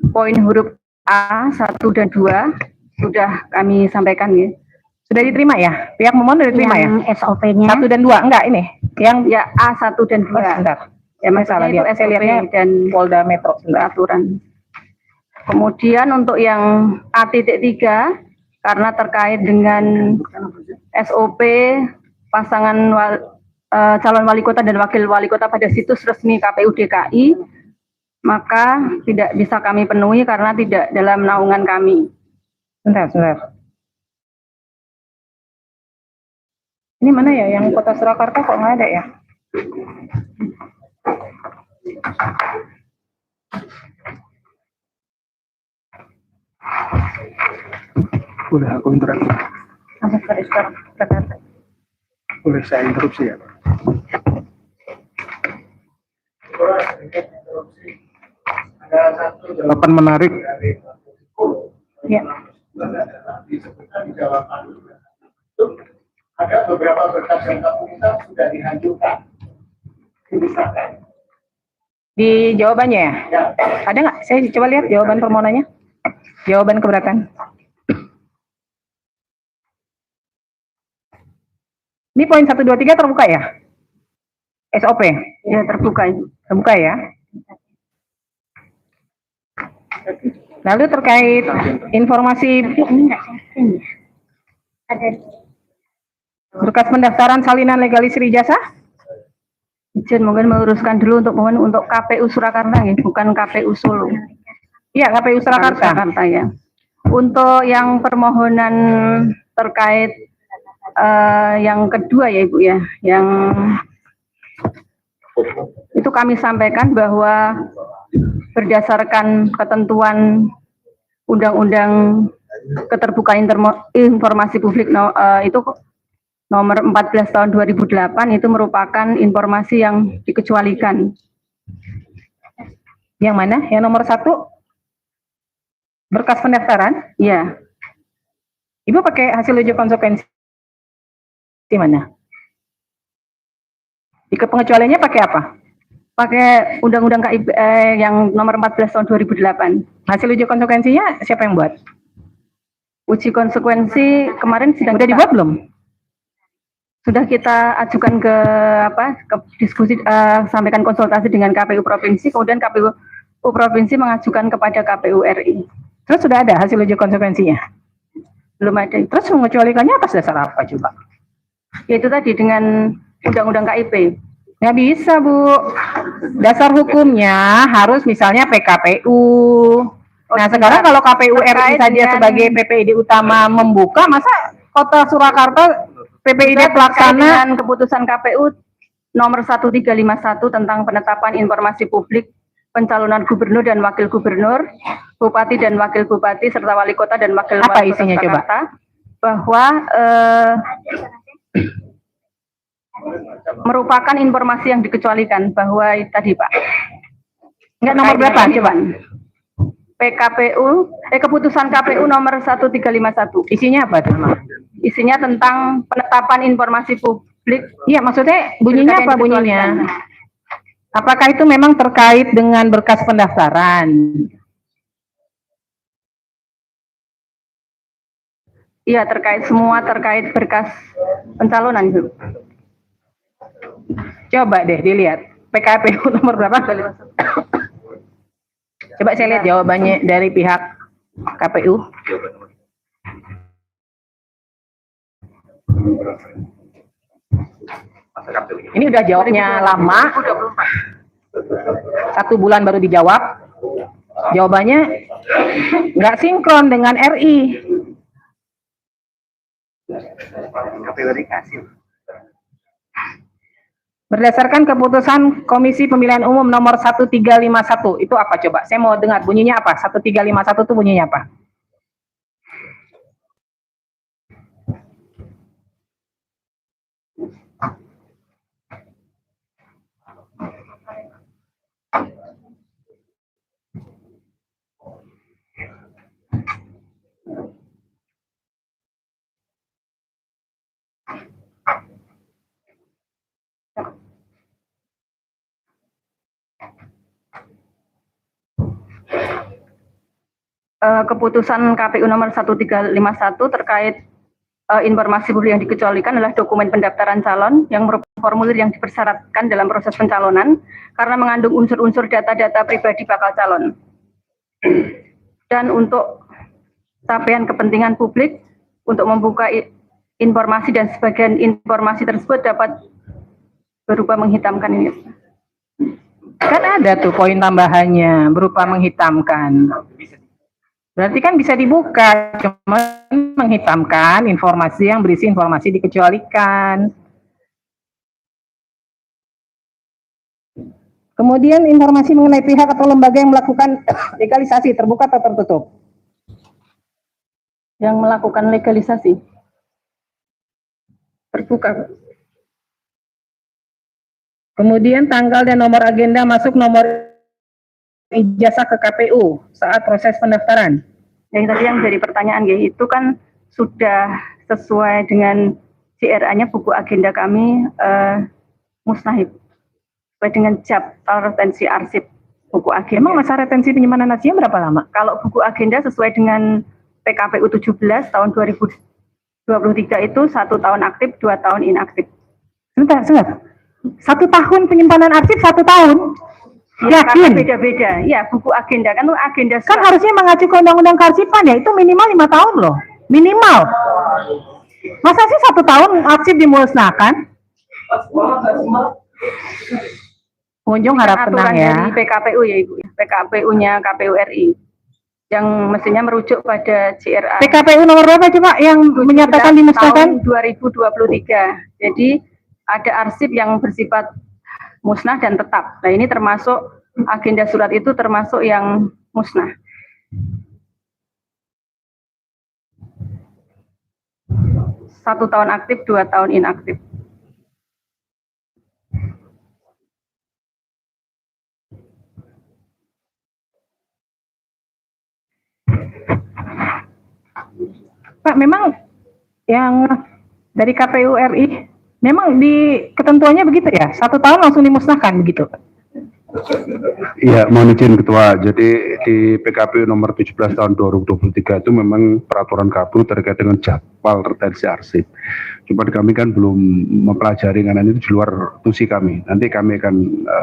poin huruf A 1 dan 2 sudah kami sampaikan ya. Sudah diterima ya? Pihak memohon sudah diterima ya? SOP-nya 1 dan 2 enggak ini? Yang Ya A 1 dan 2. sebentar. Ya masalah itu Saya lihatnya SOP dan Polda Metro sebentar. peraturan. Kemudian untuk yang A.3 karena terkait dengan SOP pasangan calon wali kota dan wakil wali kota pada situs resmi KPU DKI, maka tidak bisa kami penuhi karena tidak dalam naungan kami. Sebentar. Ini mana ya? Yang Kota Surakarta kok nggak ada ya? Udah aku interupsi. Boleh saya interupsi ya, Pak? Ada satu Jawaban menarik. Ya. disebutkan di jawaban itu ada beberapa berkas yang kamu minta sudah dihancurkan. Misalkan. Di jawabannya ya? Ya. Ada nggak? Saya coba lihat jawaban permohonannya. Jawaban keberatan. Ini poin 1, 2, 3 terbuka ya? SOP? Ya terbuka. Terbuka ya? Lalu terkait informasi berkas pendaftaran salinan legalisir ijazah? Izin mungkin meluruskan dulu untuk KPU Surakarta ya, bukan KPU Solo. Iya, KPU Surakarta. Ya. Untuk yang permohonan terkait yang kedua ya Ibu ya, yang itu kami sampaikan bahwa berdasarkan ketentuan Undang-Undang Keterbukaan Informasi Publik itu nomor 14 tahun 2008 itu merupakan informasi yang dikecualikan. Yang mana? Yang nomor 1? Berkas pendaftaran? Ya. Ibu pakai hasil uji konsekuensi di mana? Di pengecualiannya pakai apa? Pakai Undang-Undang KIP yang nomor 14 tahun 2008. Hasil uji konsekuensinya siapa yang buat? Uji konsekuensi kemarin sedang Udah dibuat belum? Sudah kita ajukan ke diskusi, sampaikan konsultasi dengan KPU provinsi, kemudian KPU provinsi mengajukan kepada KPU RI. Terus sudah ada hasil uji konsekuensinya? Belum ada. Terus mengecualikannya atas dasar apa coba? Yaitu tadi dengan Undang-Undang KIP. Nggak bisa, Bu. Dasar hukumnya harus misalnya PKPU. Nah, sekarang kalau KPU RI saja sebagai PPD utama membuka, masa Kota Surakarta PPD pelaksana dengan keputusan KPU nomor 1351 tentang penetapan informasi publik pencalonan gubernur dan wakil gubernur, bupati dan wakil bupati serta wali kota dan wakil apa wali kota isinya coba? Surakarta, bahwa merupakan informasi yang dikecualikan bahwa tadi Pak. Enggak nomor berapa coba? PKPU, keputusan KPU nomor 1351. Isinya apa tuh? Isinya tentang penetapan informasi publik. Iya, maksudnya bunyinya apa bunyinya? Apakah itu memang terkait dengan berkas pendaftaran? Iya, terkait berkas pencalonan, Bu. Coba deh dilihat. PKPU nomor berapa? Coba saya lihat jawabannya dari pihak KPU. Ini udah jawabnya lama. 1 bulan baru dijawab. Jawabannya nggak sinkron dengan RI. Berdasarkan keputusan Komisi Pemilihan Umum nomor 1351, itu apa coba? Saya mau dengar bunyinya apa? 1351 itu bunyinya apa? Keputusan KPU nomor 1351 terkait informasi publik yang dikecualikan adalah dokumen pendaftaran calon yang merupakan formulir yang dipersyaratkan dalam proses pencalonan karena mengandung unsur-unsur data-data pribadi bakal calon. Dan untuk capaian kepentingan publik untuk membuka informasi dan sebagian informasi tersebut dapat berupa menghitamkan ini. Kan ada tuh poin tambahannya berupa menghitamkan. Berarti kan bisa dibuka, cuma menghitamkan informasi yang berisi informasi dikecualikan. Kemudian informasi mengenai pihak atau lembaga yang melakukan legalisasi terbuka atau tertutup? Yang melakukan legalisasi terbuka. Kemudian tanggal dan nomor agenda masuk nomor ijazah ke KPU saat proses pendaftaran. Yang tadi yang jadi pertanyaan itu kan sudah sesuai dengan CRA-nya buku agenda kami musnahib sesuai dengan jadwal retensi arsip buku agenda. Emang masa retensi penyimpanan hasilnya berapa lama? Kalau buku agenda sesuai dengan PKPU 17 tahun 2023 itu 1 tahun aktif, 2 tahun inaktif. Sebentar. 1 tahun penyimpanan arsip 1 tahun? Ya, yakin? Beda-beda. Ya, buku agenda kan agenda kan harusnya mengacu ke undang-undang kearsipan ya, itu minimal 5 tahun loh. Minimal. Masa sih 1 tahun arsip dimusnahkan? Pengunjung harap tenang ya. Dari PKPU ya Ibu, PKPU-nya KPU RI yang mestinya merujuk pada CRA. PKPU nomor berapa coba yang menyatakan dimusnahkan? Tahun 2023. Jadi ada arsip yang bersifat musnah dan tetap. Nah ini termasuk agenda surat itu termasuk yang musnah. Satu tahun aktif, 2 tahun inaktif. Pak, memang yang dari KPU RI memang di ketentuannya begitu ya, 1 tahun langsung dimusnahkan begitu? Iya, mohon izin Ketua. Jadi di PKPU nomor 17 tahun 2023 itu memang peraturan KPU terkait dengan jadwal retensi arsip. Cuma kami kan belum mempelajari karena ini di luar tusi kami. Nanti kami akan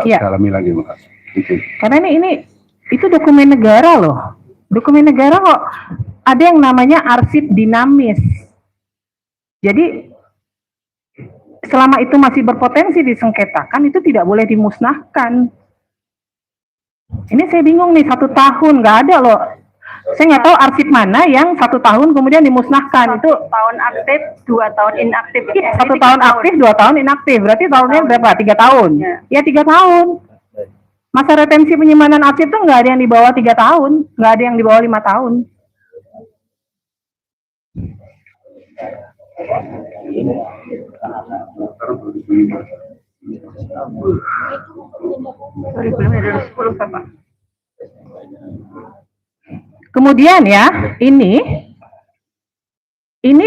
dalami lagi, Pak. Karena ini itu dokumen negara loh. Dokumen negara kok ada yang namanya arsip dinamis. Jadi selama itu masih berpotensi disengketakan, itu tidak boleh dimusnahkan. Ini saya bingung nih, 1 tahun nggak ada loh. Saya nggak tahu arsip mana yang 1 tahun kemudian dimusnahkan. 1 tahun aktif, 2 tahun inaktif. Iya, 1 tahun aktif, 2 tahun inaktif. Berarti tahunnya berapa? 3 tahun. Ya 3 tahun. Masa retensi penyimpanan arsip itu nggak ada yang di bawah 3 tahun, nggak ada yang di bawah 5 tahun. Kemudian ya, ini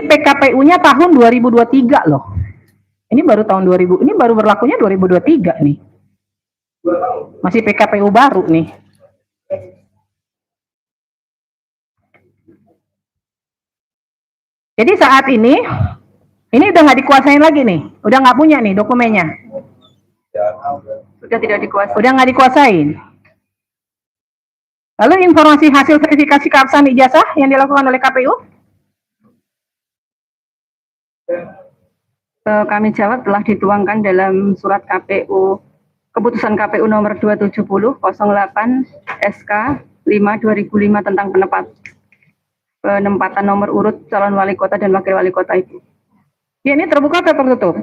PKPU-nya tahun 2023 loh. Ini baru tahun 2000, ini baru berlakunya 2023 nih. Masih PKPU baru nih. Jadi saat ini udah nggak dikuasain lagi nih, udah nggak punya nih dokumennya. Sudah tidak dikuasai. Udah nggak dikuasain. Lalu informasi hasil verifikasi keabsahan ijazah yang dilakukan oleh KPU? Kami jawab telah dituangkan dalam surat KPU, keputusan KPU nomor 270 08 SK 5/2005 tentang penempatan nomor urut calon wali kota dan wakil wali kota itu. Ya, ini terbuka atau tertutup?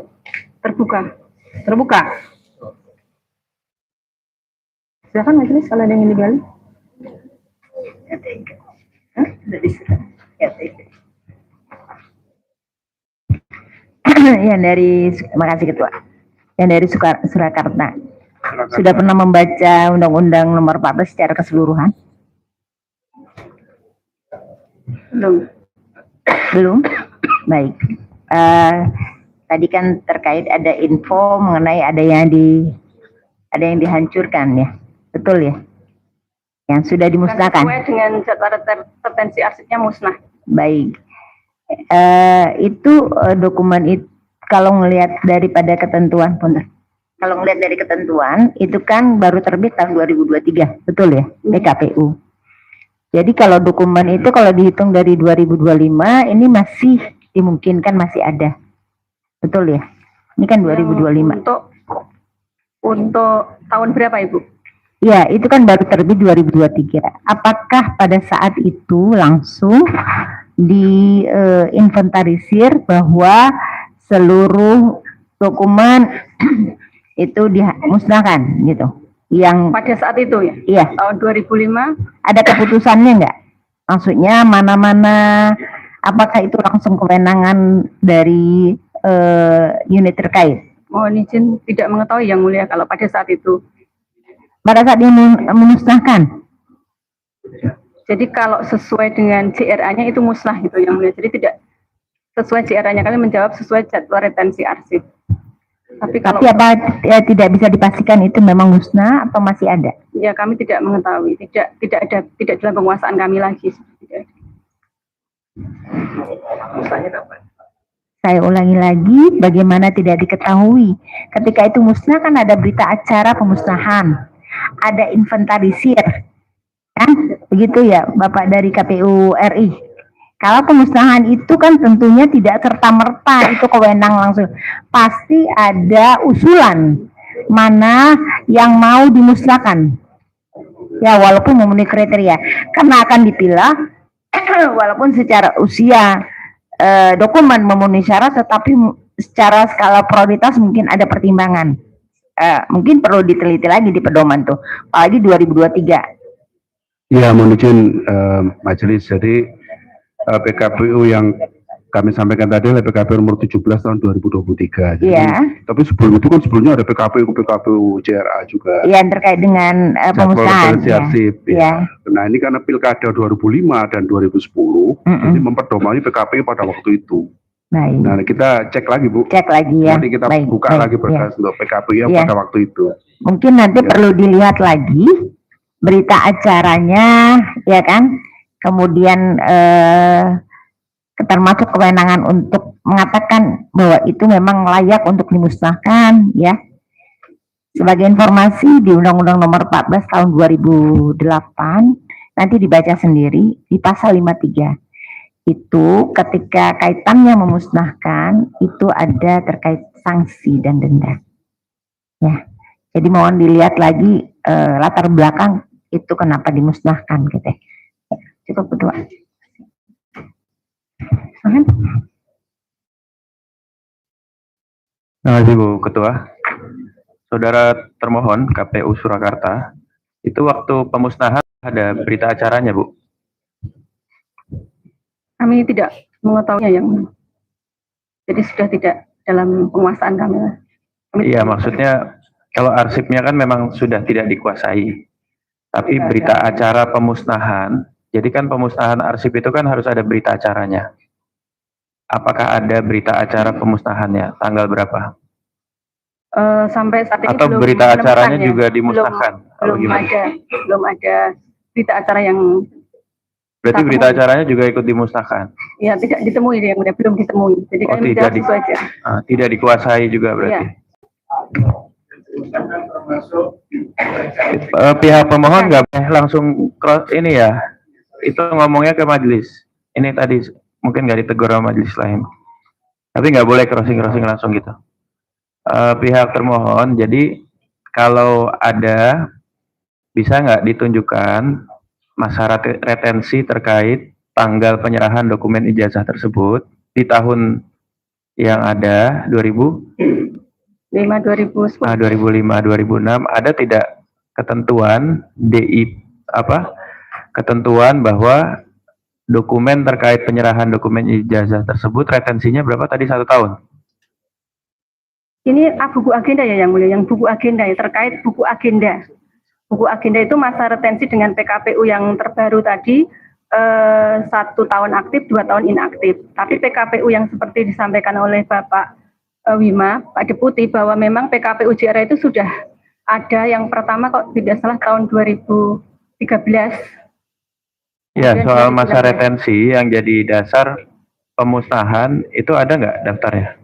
Terbuka. Terbuka. Silakan majelis kalau ada yang ingin digali. Yang dari, makasih Ketua. Yang dari Surakarta. Sudah pernah membaca Undang-Undang Nomor 14 secara keseluruhan? Belum. Belum? Baik. Tadi kan terkait ada info mengenai ada yang dihancurkan ya, betul ya? Yang sudah dimusnahkan. Sesuai dengan jadwal retensi arsipnya musnah. Baik. Dokumen itu kalau ngelihat daripada ketentuan, kalau ngelihat dari ketentuan itu kan baru terbit tahun 2023, betul ya, PKPU. Jadi kalau dokumen itu kalau dihitung dari 2025 ini masih dimungkinkan masih ada. Betul ya? Ini kan 2025. Untuk tahun berapa Ibu? Ya, itu kan baru terbit 2023. Apakah pada saat itu langsung diinventarisir bahwa seluruh dokumen itu dimusnahkan gitu? Yang pada saat itu ya? Iya. Tahun 2005. Ada keputusannya enggak? Maksudnya mana-mana, apakah itu langsung kewenangan dari unit terkait? Mohon izin tidak mengetahui Yang Mulia kalau pada saat itu. Pada saat dia memusnahkan? Jadi kalau sesuai dengan JRA-nya itu musnah gitu Yang Mulia. Jadi tidak sesuai JRA-nya, kami menjawab sesuai jadwal retensi arsip. Tapi apa tidak bisa dipastikan itu memang musnah atau masih ada? Ya, kami tidak mengetahui. Tidak dalam penguasaan kami lagi. Musnahnya kapan? Saya ulangi lagi, bagaimana tidak diketahui. Ketika itu musnah kan ada berita acara pemusnahan, ada inventarisir, kan? Begitu ya, Bapak dari KPU RI. Kalau pemusnahan itu kan tentunya tidak serta-merta itu kewenang langsung. Pasti ada usulan mana yang mau dimusnahkan. Ya, walaupun memenuhi kriteria. Karena akan dipilah, walaupun secara usia, dokumen memenuhi syarat, tetapi secara skala prioritas mungkin ada pertimbangan. Mungkin perlu diteliti lagi di pedoman tuh, apalagi 2023. Ya, mohon izin majelis. Jadi PKPU yang kami sampaikan tadi adalah PKPU nomor 17 tahun 2023. Jadi, tapi sebelum itu kan sebelumnya ada PKPU JRA juga. Iya, terkait dengan pemusnahan. Ya. Nah, ini karena pilkada 2005 dan 2010, jadi memperdomani PKPU pada waktu itu. Baik. Nah, kita cek lagi Bu. Cek lagi ya. Nanti kita buka lagi berkas untuk PKPU yang pada waktu itu. Mungkin nanti perlu dilihat lagi berita acaranya, ya kan? Kemudian termasuk kewenangan untuk mengatakan bahwa itu memang layak untuk dimusnahkan, ya. Sebagai informasi di Undang-Undang Nomor 14 tahun 2008 nanti dibaca sendiri di pasal 53. Itu ketika kaitannya memusnahkan itu ada terkait sanksi dan denda. Ya. Jadi mohon dilihat lagi latar belakang itu kenapa dimusnahkan gitu. Cukup Ketua. Terima kasih Bu Ketua. Saudara termohon KPU Surakarta, itu waktu pemusnahan ada berita acaranya Bu? Kami tidak mengetahuinya Yang. Jadi sudah tidak dalam penguasaan kami. Iya, maksudnya kalau arsipnya kan memang sudah tidak dikuasai. Tapi berita acara pemusnahan, jadi kan pemusnahan arsip itu kan harus ada berita acaranya. Apakah ada berita acara pemusnahannya? Tanggal berapa? Sampai saat ini atau belum berita acaranya ya. juga dimusnahkan? Belum ada berita acara yang. Berarti berita acaranya juga ikut dimusnahkan? Ya, tidak ditemui yang belum ditemui. Jadi kami tidak tidak dikuasai juga berarti. Ya. termasuk Pihak pemohon nggak boleh langsung cross ini ya, itu ngomongnya ke majelis. Ini tadi mungkin nggak ditegur sama majelis lain, tapi nggak boleh crossing langsung gitu. Pihak termohon, jadi kalau ada, bisa nggak ditunjukkan masa retensi terkait tanggal penyerahan dokumen ijazah tersebut di tahun yang ada 2005, 2006 ada tidak ketentuan ketentuan bahwa dokumen terkait penyerahan dokumen ijazah tersebut retensinya berapa tadi 1 tahun? Ini buku agenda ya yang mulia, yang buku agenda ya, terkait buku agenda. Buku agenda itu masa retensi dengan PKPU yang terbaru tadi 1 tahun aktif, 2 tahun inaktif. Tapi PKPU yang seperti disampaikan oleh Bapak Wima, Pak Deputi, bahwa memang PKPU JR itu sudah ada yang pertama kok tidak salah tahun 2013. Ya, soal masa retensi yang jadi dasar pemusnahan itu ada nggak daftarnya?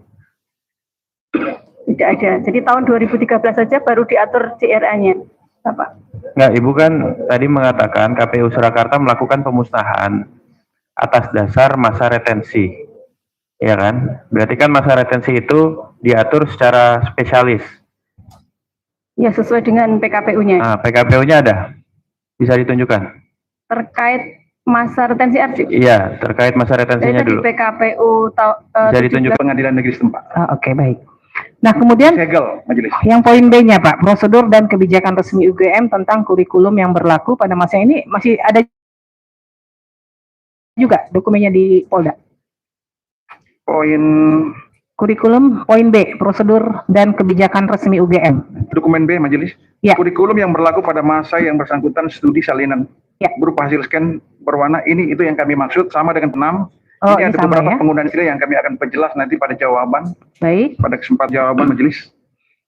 Tidak ada. Jadi tahun 2013 saja baru diatur CRA-nya, Bapak. Nggak, Ibu kan tadi mengatakan KPU Surakarta melakukan pemusnahan atas dasar masa retensi, ya kan? Berarti kan masa retensi itu diatur secara spesialis. Ya, sesuai dengan PKPU-nya. Nah, PKPU-nya ada? Bisa ditunjukkan? Terkait masa retensi arsip? Iya, terkait masa retensinya dulu. PKPU Bisa ditunjuk Pengadilan Negeri setempat. Oke, baik. Nah, kemudian Segel majelis. yang poin B-nya, Pak, prosedur dan kebijakan resmi UGM tentang kurikulum yang berlaku pada masa ini masih ada juga dokumennya di Polda. Poin Kurikulum poin B, prosedur dan kebijakan resmi UGM. dokumen B majelis. Ya. Kurikulum yang berlaku pada masa yang bersangkutan studi salinan. Ya. Berupa hasil scan berwarna, itu yang kami maksud, sama dengan 6. Oh, ini ada sama beberapa ya. penggunaan istilah yang kami akan perjelas nanti pada jawaban, Baik. pada kesempatan jawaban majelis.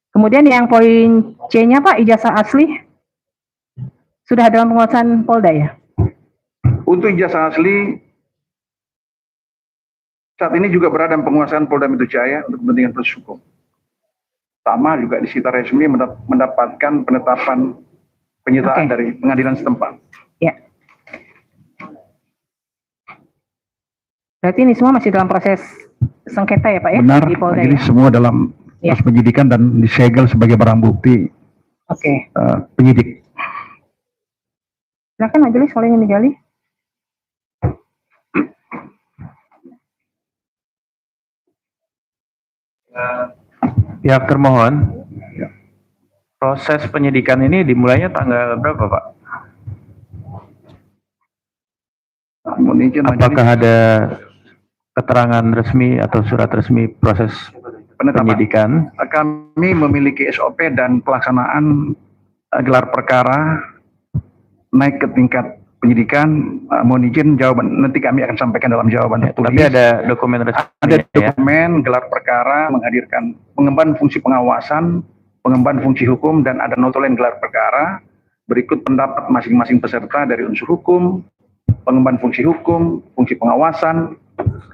Kemudian yang poin C-nya, Pak, ijazah asli sudah dalam penguasaan Polda ya? Untuk ijazah asli saat ini juga berada dalam penguasaan Polda Metro Jaya untuk kepentingan proses hukum. Sama juga disita resmi mendapatkan penetapan penyitaan dari pengadilan setempat. Ya. Berarti ini semua masih dalam proses sengketa ya, Pak ya? Benar, di Polda jadi ya? semua dalam proses penyidikan dan disegel sebagai barang bukti Oke. penyidik. Silakan majelis kalau ingin digali. Pihak termohon, proses penyidikan ini dimulainya tanggal berapa, Pak? Apakah ada keterangan resmi atau surat resmi proses penyidikan? Kami memiliki SOP dan pelaksanaan gelar perkara naik ke tingkat penyidikan. Mohon izin jawaban nanti kami akan sampaikan dalam jawaban tertulis. Tapi ada dokumen resmi. Ada dokumen gelar perkara menghadirkan pengemban fungsi pengawasan, pengemban fungsi hukum, dan ada notulen gelar perkara. Berikut pendapat masing-masing peserta dari unsur hukum, pengemban fungsi hukum, fungsi pengawasan,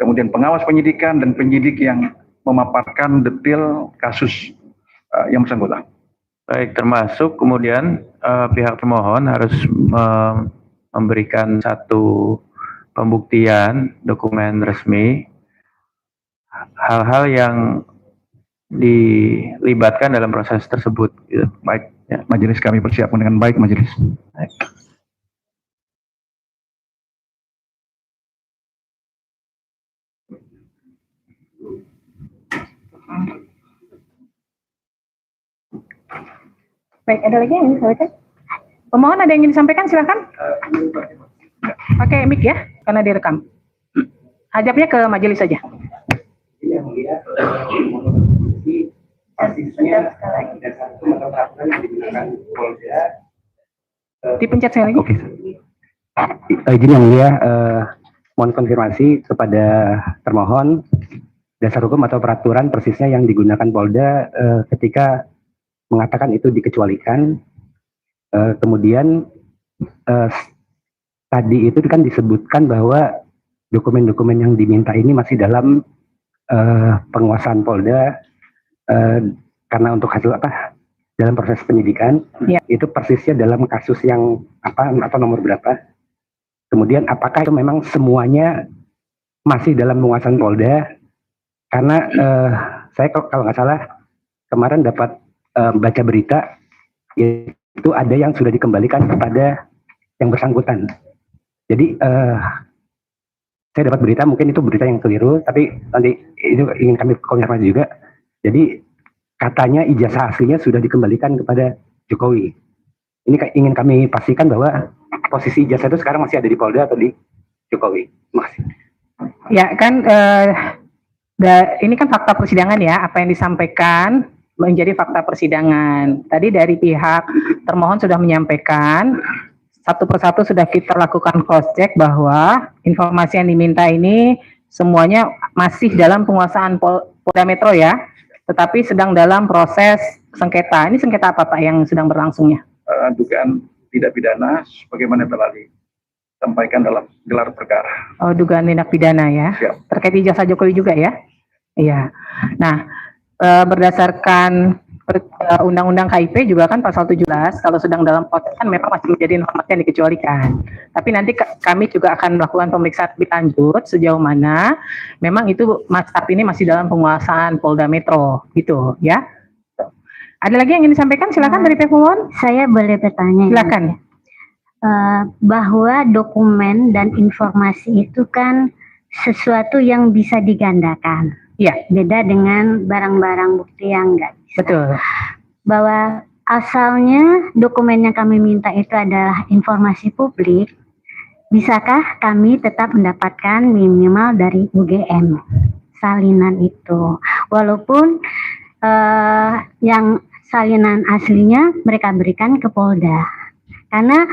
kemudian pengawas penyidikan, dan penyidik yang memaparkan detail kasus yang bersangkutan. Baik, termasuk kemudian pihak termohon harus memberikan satu pembuktian dokumen resmi hal-hal yang dilibatkan dalam proses tersebut. Gitu. Baik, ya, majelis kami persiapkan dengan baik, majelis. Baik. Baik, ada lagi yang ingin disampaikan? Pemohon ada yang ingin disampaikan, silakan. Pakai mic ya, karena direkam. Hajapnya ke majelis saja. Dipencet sekali lagi. Oke. Izin yang mulia, mohon konfirmasi kepada termohon dasar hukum atau peraturan persisnya yang digunakan Polda ketika mengatakan itu dikecualikan. Kemudian tadi itu kan disebutkan bahwa dokumen-dokumen yang diminta ini masih dalam penguasaan Polda karena untuk hasil dalam proses penyidikan, itu persisnya dalam kasus yang apa atau nomor berapa. Kemudian apakah itu memang semuanya masih dalam penguasaan Polda? Karena saya kalau nggak salah kemarin dapat baca berita, itu ada yang sudah dikembalikan kepada yang bersangkutan. Jadi saya dapat berita, mungkin itu berita yang keliru, tapi nanti itu ingin kami konfirmasi juga. Jadi katanya ijazah aslinya sudah dikembalikan kepada Jokowi. Ini ingin kami pastikan bahwa posisi ijazah itu sekarang masih ada di Polda atau di Jokowi. Makasih. Ya kan, ini kan fakta persidangan ya, apa yang disampaikan menjadi fakta persidangan. Tadi dari pihak termohon sudah menyampaikan, satu persatu sudah kita lakukan cross check bahwa informasi yang diminta ini semuanya masih dalam penguasaan Polda Metro ya, tetapi sedang dalam proses sengketa. Ini sengketa apa Pak yang sedang berlangsungnya? Dugaan tindak pidana sebagaimana telah disampaikan dalam gelar perkara. Oh, dugaan tindak pidana ya. Siap. Terkait ijazah Jokowi juga ya? Iya. Nah, berdasarkan Undang-Undang KIP juga kan pasal 17, kalau sedang dalam proses kan memang masih menjadi informasi yang dikecualikan. Tapi nanti kami juga akan melakukan pemeriksaan lebih lanjut sejauh mana memang itu saat ini masih dalam penguasaan Polda Metro gitu ya. Ada lagi yang ingin disampaikan? Silakan dari pihak pemohon. Saya boleh bertanya. Silakan. Bahwa dokumen dan informasi itu kan sesuatu yang bisa digandakan. Iya. Beda dengan barang-barang bukti yang enggak. Betul. Bahwa asalnya dokumen yang kami minta itu adalah informasi publik, bisakah kami tetap mendapatkan minimal dari UGM salinan itu, walaupun yang salinan aslinya mereka berikan ke Polda, karena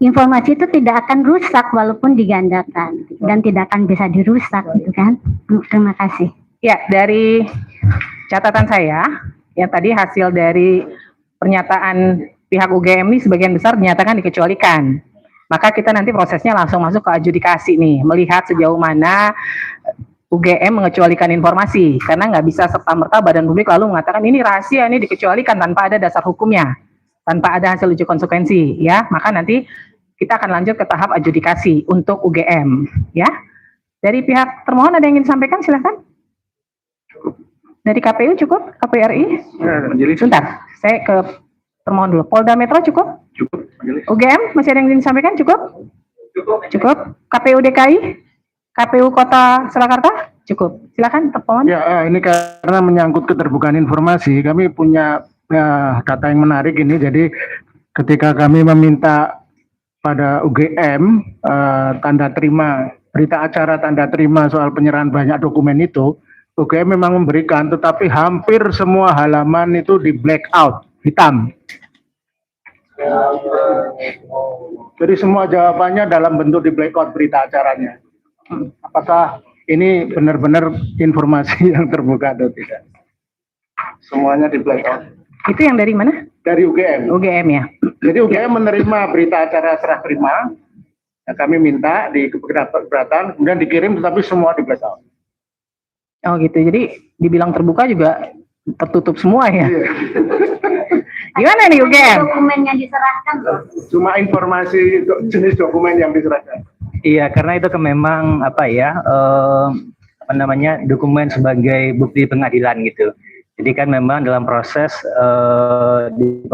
informasi itu tidak akan rusak walaupun digandakan dan tidak akan bisa dirusak gitu kan. Terima kasih. Ya, dari catatan saya, yang tadi hasil dari pernyataan pihak UGM ini sebagian besar dinyatakan dikecualikan. Maka kita nanti prosesnya langsung masuk ke adjudikasi nih, melihat sejauh mana UGM mengecualikan informasi, karena nggak bisa serta-merta badan publik lalu mengatakan ini rahasia, ini dikecualikan tanpa ada dasar hukumnya, tanpa ada hasil uji konsekuensi, ya. Maka nanti kita akan lanjut ke tahap adjudikasi untuk UGM, ya. Dari pihak termohon ada yang ingin disampaikan, silahkan. Dari KPU cukup? KPU RI? Sebentar, saya ke termohon dulu. Polda Metro cukup? Cukup. UGM masih ada yang ingin disampaikan? Cukup? Cukup. KPU DKI? KPU Kota Surakarta? Cukup. Silakan termohon. Ya, ini karena menyangkut keterbukaan informasi, kami punya data yang menarik ini. Jadi ketika kami meminta pada UGM tanda terima, berita acara tanda terima soal penyerahan banyak dokumen itu, UGM memang memberikan, tetapi hampir semua halaman itu di black out, hitam. Jadi semua jawabannya dalam bentuk di black out berita acaranya. Apakah ini benar-benar informasi yang terbuka atau tidak? Semuanya di black out. Itu yang dari mana? Dari UGM. UGM ya. Jadi UGM menerima berita acara serah terima, kami minta di keberatan, kemudian dikirim, tetapi semua di black out. Oh gitu, jadi dibilang terbuka juga tertutup semua ya? Iya. Gimana nih UGM? Dokumen yang diserahkan loh. Cuma informasi jenis dokumen yang diserahkan. Iya, karena itu kan memang apa ya, apa namanya, dokumen sebagai bukti pengadilan gitu. Jadi kan memang dalam proses di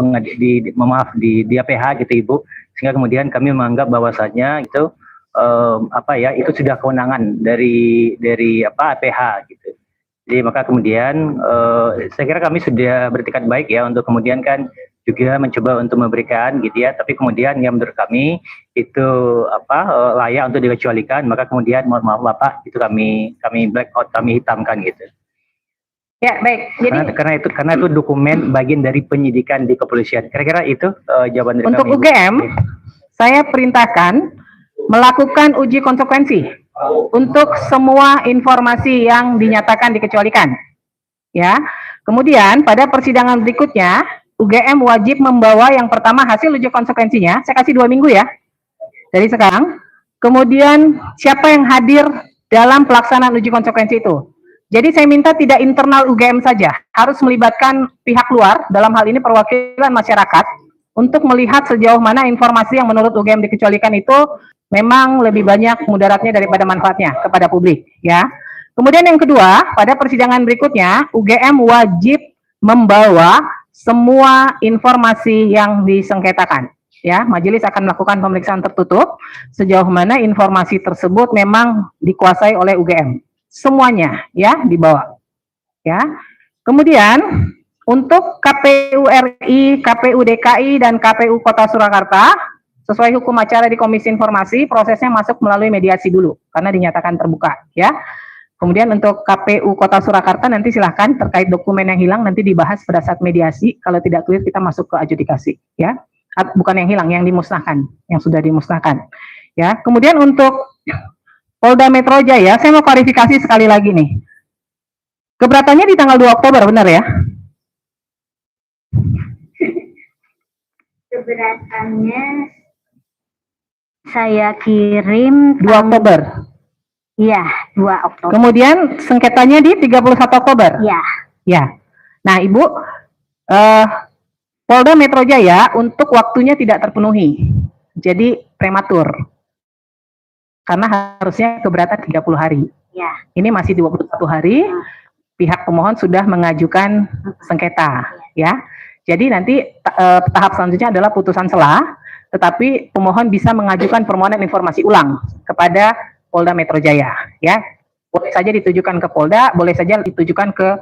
APH gitu Ibu, sehingga kemudian kami menganggap bahwasannya itu apa ya, itu sudah kewenangan dari apa APH gitu. Jadi maka kemudian saya kira kami sudah bertekad baik ya untuk kemudian kan juga mencoba untuk memberikan gitu ya, tapi kemudian yang menurut kami itu apa layak untuk dikecualikan, maka kemudian mohon maaf Bapak itu kami black out, kami hitamkan gitu. Ya baik. Jadi karena itu dokumen bagian dari penyidikan di kepolisian. Kira-kira itu jawaban dari untuk kami. Untuk UGM, saya perintahkan melakukan uji konsekuensi untuk semua informasi yang dinyatakan dikecualikan. Ya. Kemudian pada persidangan berikutnya, UGM wajib membawa yang pertama hasil uji konsekuensinya. Saya kasih 2 minggu ya. Dari sekarang. Kemudian siapa yang hadir dalam pelaksanaan uji konsekuensi itu? Jadi saya minta tidak internal UGM saja, harus melibatkan pihak luar, dalam hal ini perwakilan masyarakat, untuk melihat sejauh mana informasi yang menurut UGM dikecualikan itu memang lebih banyak mudaratnya daripada manfaatnya kepada publik, ya. Kemudian yang kedua, pada persidangan berikutnya, UGM wajib membawa semua informasi yang disengketakan. Ya, majelis akan melakukan pemeriksaan tertutup sejauh mana informasi tersebut memang dikuasai oleh UGM. Semuanya ya dibawa. Ya. Kemudian untuk KPU RI, KPU DKI dan KPU Kota Surakarta sesuai hukum acara di Komisi Informasi prosesnya masuk melalui mediasi dulu karena dinyatakan terbuka ya. Kemudian untuk KPU Kota Surakarta nanti silahkan terkait dokumen yang hilang nanti dibahas pada saat mediasi. Kalau tidak clear kita masuk ke adjudikasi ya. Bukan yang hilang, yang dimusnahkan, yang sudah dimusnahkan. Ya, kemudian untuk Polda Metro Jaya, saya mau klarifikasi sekali lagi nih. Keberatannya di tanggal 2 Oktober, benar ya? Keberatannya saya kirim 2 Oktober. Iya, 2 Oktober. Kemudian sengketanya di 31 Oktober. Iya. Ya. Nah, Ibu, Polda Metro Jaya untuk waktunya tidak terpenuhi, jadi prematur. Karena harusnya keberatan 30 hari. Ya. Ini masih 21 hari, pihak pemohon sudah mengajukan sengketa. Ya. Jadi nanti tahap selanjutnya adalah putusan selah, tetapi pemohon bisa mengajukan permohonan informasi ulang kepada Polda Metro Jaya. Ya. Boleh saja ditujukan ke Polda, boleh saja ditujukan ke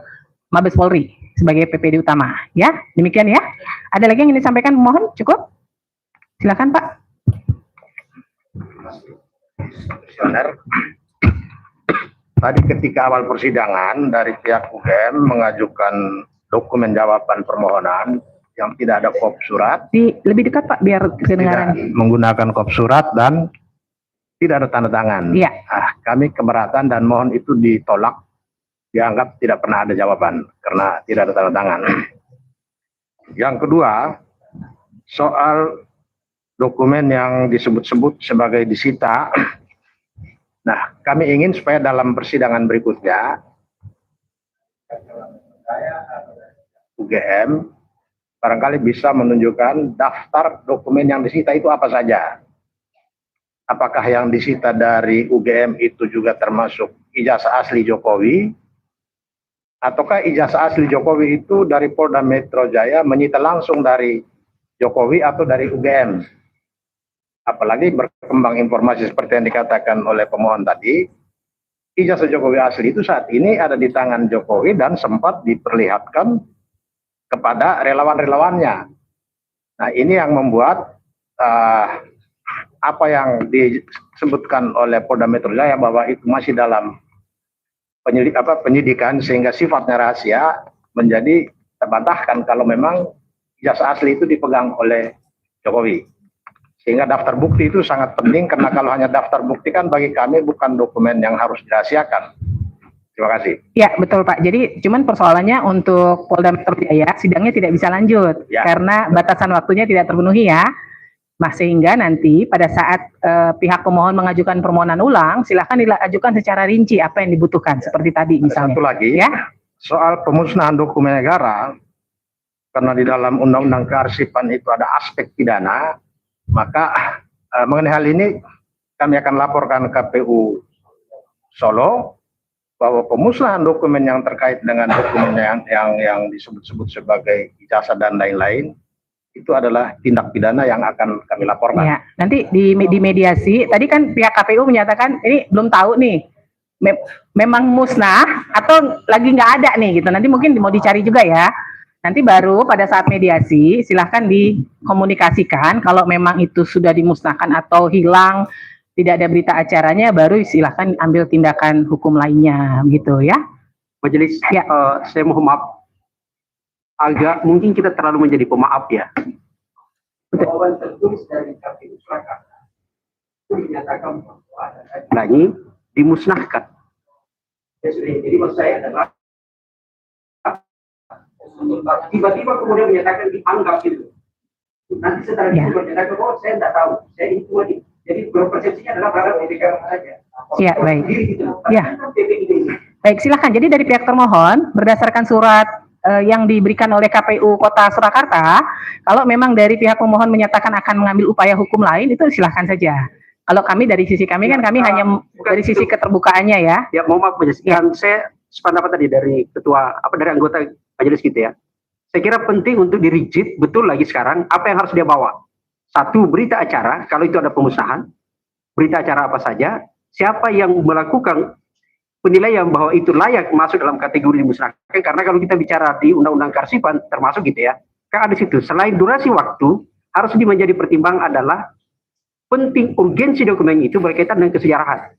Mabes Polri sebagai PPD utama, ya. Demikian ya. Ada lagi yang ingin disampaikan? Mohon cukup. Silakan Pak. Tadi ketika awal persidangan dari pihak UGM mengajukan dokumen jawaban permohonan yang tidak ada kop surat. Lebih dekat Pak biar kedengaran. Menggunakan kop surat dan tidak ada tanda tangan. Iya. Kami keberatan dan mohon itu ditolak. Dianggap tidak pernah ada jawaban karena tidak ada tanda tangan. Yang kedua, soal dokumen yang disebut-sebut sebagai disita. Nah, kami ingin supaya dalam persidangan berikutnya UGM barangkali bisa menunjukkan daftar dokumen yang disita itu apa saja. Apakah yang disita dari UGM itu juga termasuk ijazah asli Jokowi? Ataukah ijazah asli Jokowi itu dari Polda Metro Jaya menyita langsung dari Jokowi atau dari UGM? Apalagi berkembang informasi seperti yang dikatakan oleh pemohon tadi, ijazah Jokowi asli itu saat ini ada di tangan Jokowi dan sempat diperlihatkan kepada relawan-relawannya. Nah, ini yang membuat apa yang disebutkan oleh Polda Metro Jaya bahwa itu masih dalam penyidikan sehingga sifatnya rahasia menjadi terbantahkan kalau memang ijazah asli itu dipegang oleh Jokowi. Sehingga daftar bukti itu sangat penting karena kalau hanya daftar bukti kan bagi kami bukan dokumen yang harus dirahasiakan. Terima kasih. Ya, betul Pak. Jadi cuman persoalannya untuk Polda Metro Jaya sidangnya tidak bisa lanjut karena batasan waktunya tidak terpenuhi ya. Nah, sehingga nanti pada saat pihak pemohon mengajukan permohonan ulang, silahkan diajukan secara rinci apa yang dibutuhkan, seperti tadi misalnya. Satu lagi, ya. Soal pemusnahan dokumen negara, karena di dalam Undang-Undang Kearsipan itu ada aspek pidana, maka mengenai hal ini kami akan laporkan KPU Solo bahwa pemusnahan dokumen yang terkait dengan dokumen yang disebut-sebut sebagai ijazah dan lain-lain, itu adalah tindak pidana yang akan kami laporkan. Ya, nanti di mediasi, tadi kan pihak KPU menyatakan ini belum tahu nih, memang musnah atau lagi nggak ada nih gitu. Nanti mungkin mau dicari juga ya. Nanti baru pada saat mediasi silahkan dikomunikasikan kalau memang itu sudah dimusnahkan atau hilang, tidak ada berita acaranya, baru silahkan ambil tindakan hukum lainnya gitu ya. Majelis, ya. Saya mohon maaf. Agak mungkin kita terlalu menjadi pemaaf ya. Jawaban tertulis dari KPU Surakarta itu dinyatakan bahwa nah ini dimusnahkan. Jadi maksud saya adalah tiba-tiba kemudian menyatakan dianggap gitu. Nanti setelah itu menyatakan oh saya tidak tahu, saya itu lagi. Jadi berpersepsinya adalah berada di DKI saja. Ya baik. Gitu. Ya. Baik, silakan. Jadi dari pihak termohon, berdasarkan surat yang diberikan oleh KPU Kota Surakarta, kalau memang dari pihak pemohon menyatakan akan mengambil upaya hukum lain, itu silakan saja. Kalau kami dari sisi kami kan kami hanya dari sisi keterbukaannya ya. Ya, mohon maaf menjelaskan. Saya sependapat tadi dari ketua dari anggota majelis gitu ya. Saya kira penting untuk dirigid betul lagi sekarang apa yang harus dia bawa. Satu, berita acara kalau itu ada pemusnahan. Berita acara apa saja, siapa yang melakukan penilaian bahwa itu layak masuk dalam kategori dimusnahkan, karena kalau kita bicara di Undang-Undang Kearsipan termasuk gitu ya, kan ada situ selain durasi waktu harus menjadi pertimbangan adalah penting urgensi dokumen itu berkaitan dengan kesejarahan.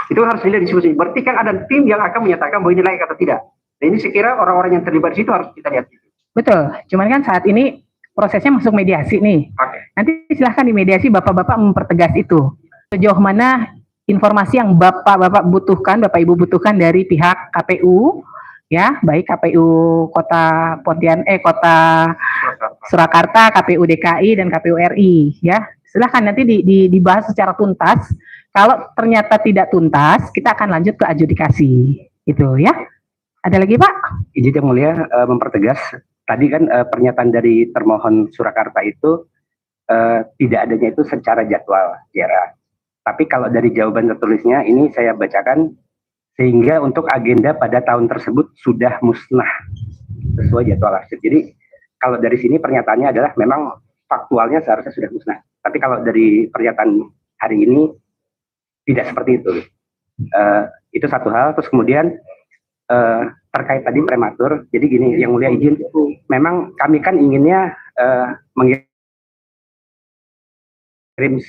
Itu harus dilihat di situ. Berarti kan ada tim yang akan menyatakan bahwa ini layak atau tidak. Nah, ini saya kira orang-orang yang terlibat di situ harus kita lihat. Betul, cuman kan saat ini prosesnya masuk mediasi nih. Nanti silahkan di mediasi bapak-bapak mempertegas itu. Sejauh mana informasi yang bapak-bapak butuhkan, bapak ibu butuhkan dari pihak KPU, ya, baik KPU Kota Kota Surakarta, KPU DKI dan KPU RI, ya. Silahkan nanti dibahas secara tuntas. Kalau ternyata tidak tuntas, kita akan lanjut ke adjudikasi, gitu ya. Ada lagi Pak? Izin Yang Mulia mempertegas, tadi kan pernyataan dari termohon Surakarta itu tidak adanya itu secara jadwal, ya. Tapi kalau dari jawaban tertulisnya ini saya bacakan, sehingga untuk agenda pada tahun tersebut sudah musnah sesuai jadwal arsip. Jadi kalau dari sini pernyataannya adalah memang faktualnya seharusnya sudah musnah. Tapi kalau dari pernyataan hari ini tidak seperti itu. Itu satu hal. Terus kemudian terkait tadi prematur. Jadi gini, Yang Mulia izin, memang kami kan inginnya mengirim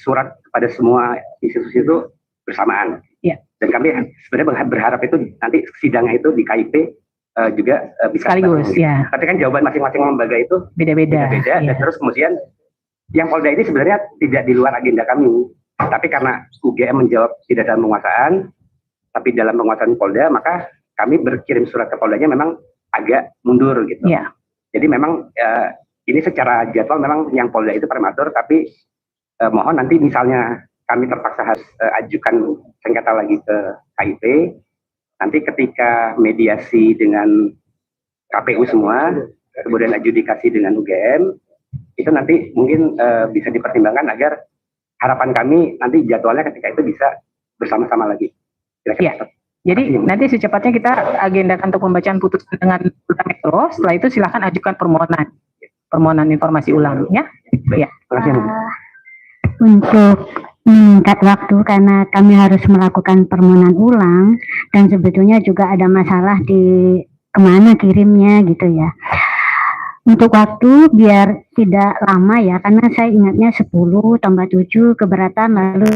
surat kepada semua institusi itu bersamaan. Ya. Dan kami sebenarnya berharap itu nanti sidangnya itu di KIP juga bisa sekaligus, ya. Tapi kan jawaban masing-masing lembaga itu beda-beda. Ya. Dan terus kemudian yang Polda ini sebenarnya tidak di luar agenda kami. Tapi karena UGM menjawab tidak dalam penguasaan, tapi dalam penguasaan Polda, maka kami berkirim surat ke Poldanya memang agak mundur gitu. Ya. Jadi memang ini secara jadwal memang yang Polda itu prematur, tapi mohon nanti misalnya kami terpaksa harus ajukan sengketa lagi ke KIP, nanti ketika mediasi dengan KPU semua, kemudian adjudikasi dengan UGM, itu nanti mungkin bisa dipertimbangkan agar harapan kami nanti jadwalnya ketika itu bisa bersama-sama lagi. Ya. Jadi nanti secepatnya kita agendakan untuk pembacaan putusan dengan Polda Metro. Setelah itu silakan ajukan permohonan informasi ulang, ya. Ya. Terima kasih. Untuk meningkat waktu karena kami harus melakukan permohonan ulang dan sebetulnya juga ada masalah di kemana kirimnya gitu ya. Untuk waktu biar tidak lama ya, karena saya ingatnya 10 tambah 7 keberatan lalu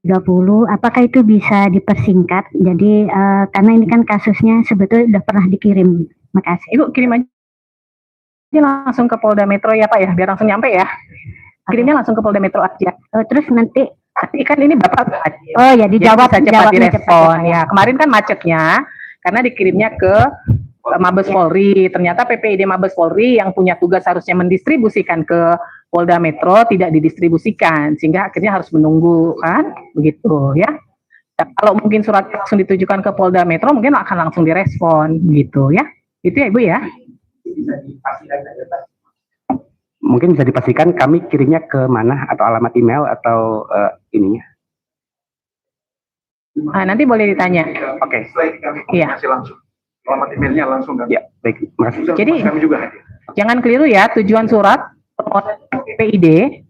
30, apakah itu bisa dipersingkat? Jadi karena ini kan kasusnya sebetulnya sudah pernah dikirim. Makasih. Ibu kirim aja langsung ke Polda Metro ya Pak ya, biar langsung nyampe ya. Kirimnya langsung ke Polda Metro aja. Terus nanti kan ini Bapak ya dijawab bisa cepat direspon cepat, ya. Kemarin kan macetnya karena dikirimnya ke Mabes Polri. Ternyata PPID Mabes Polri yang punya tugas harusnya mendistribusikan ke Polda Metro tidak didistribusikan, sehingga akhirnya harus menunggu kan, begitu ya. Kalau mungkin surat langsung ditujukan ke Polda Metro mungkin akan langsung direspon gitu ya. Itu ya Ibu ya. Mungkin bisa dipastikan kami kirimnya ke mana atau alamat email atau ininya. Nah, nanti boleh ditanya. Oke. Iya. Langsung. Alamat emailnya langsung kan? Ya, baik. Makasih. Jadi kami juga hadir. Jangan keliru ya, tujuan surat permohonan PID,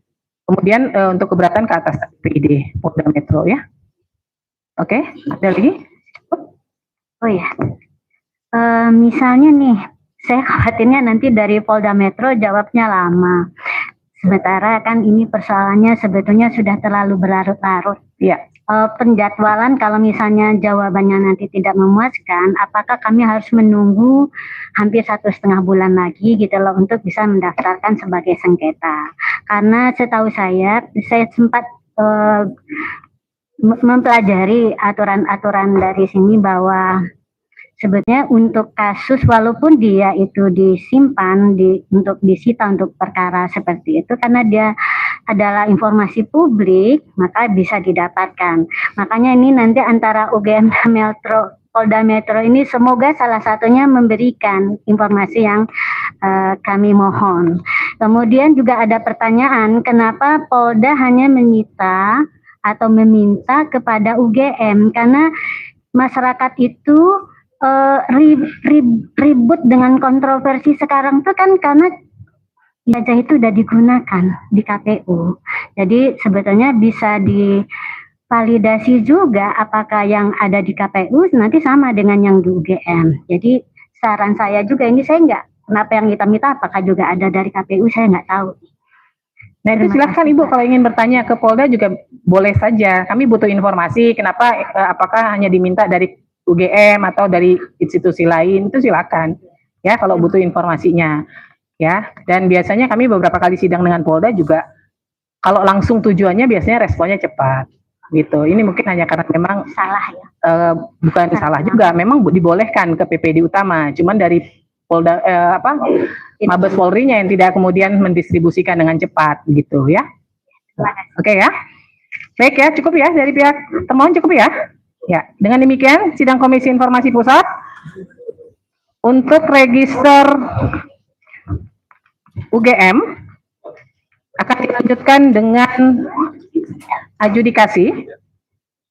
kemudian untuk keberatan ke atas PID Polda Metro ya. Oke, ada lagi? Oh ya, misalnya nih, saya khawatirnya nanti dari Polda Metro jawabnya lama. Sementara kan ini persoalannya sebetulnya sudah terlalu berlarut-larut. Ya. Penjadwalan kalau misalnya jawabannya nanti tidak memuaskan, apakah kami harus menunggu hampir 1,5 bulan lagi gitu loh untuk bisa mendaftarkan sebagai sengketa? Karena setahu saya sempat mempelajari aturan-aturan dari sini bahwa sebetulnya untuk kasus walaupun dia itu disimpan untuk disita untuk perkara seperti itu karena dia adalah informasi publik maka bisa didapatkan. Makanya ini nanti antara UGM dan Polda Metro ini semoga salah satunya memberikan informasi yang kami mohon. Kemudian juga ada pertanyaan, kenapa Polda hanya menyita atau meminta kepada UGM, karena masyarakat itu ribut dengan kontroversi sekarang tuh kan karena ijazah itu sudah digunakan di KPU. Jadi sebetulnya bisa divalidasi juga apakah yang ada di KPU nanti sama dengan yang di UGM. Jadi saran saya juga ini saya nggak, kenapa yang kita minta apakah juga ada dari KPU, saya nggak tahu. Nah itu silahkan Ibu kalau ingin bertanya ke Polda juga boleh saja. Kami butuh informasi kenapa, apakah hanya diminta dari UGM atau dari institusi lain, itu silakan. Ya kalau butuh informasinya. Ya, dan biasanya kami beberapa kali sidang dengan Polda juga kalau langsung tujuannya biasanya responnya cepat gitu. Ini mungkin hanya karena memang salah ya. Bukan salah juga, memang dibolehkan ke PPD utama, cuman dari Polda Mabes Polri-nya yang tidak kemudian mendistribusikan dengan cepat gitu ya. Oke ya. Baik ya, cukup ya dari pihak termohon, cukup ya. Ya, dengan demikian sidang Komisi Informasi Pusat untuk register UGM akan dilanjutkan dengan adjudikasi.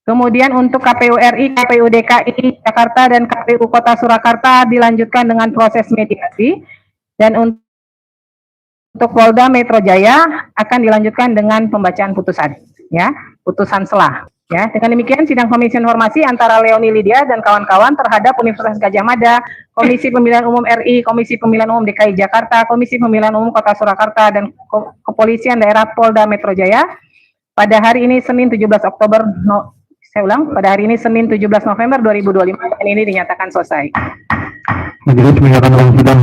Kemudian untuk KPU RI, KPU DKI Jakarta dan KPU Kota Surakarta dilanjutkan dengan proses mediasi. Dan untuk Polda Metro Jaya akan dilanjutkan dengan pembacaan putusan, ya, putusan selah. Ya, dengan demikian sidang Komisi Informasi antara Leoni Lydia dan kawan-kawan terhadap Universitas Gadjah Mada, Komisi Pemilihan Umum RI, Komisi Pemilihan Umum DKI Jakarta, Komisi Pemilihan Umum Kota Surakarta, dan Kepolisian Daerah Polda Metro Jaya pada hari ini Senin 17 Oktober, pada hari ini Senin 17 November 2025, dan ini dinyatakan selesai. Majelis menyatakan sidang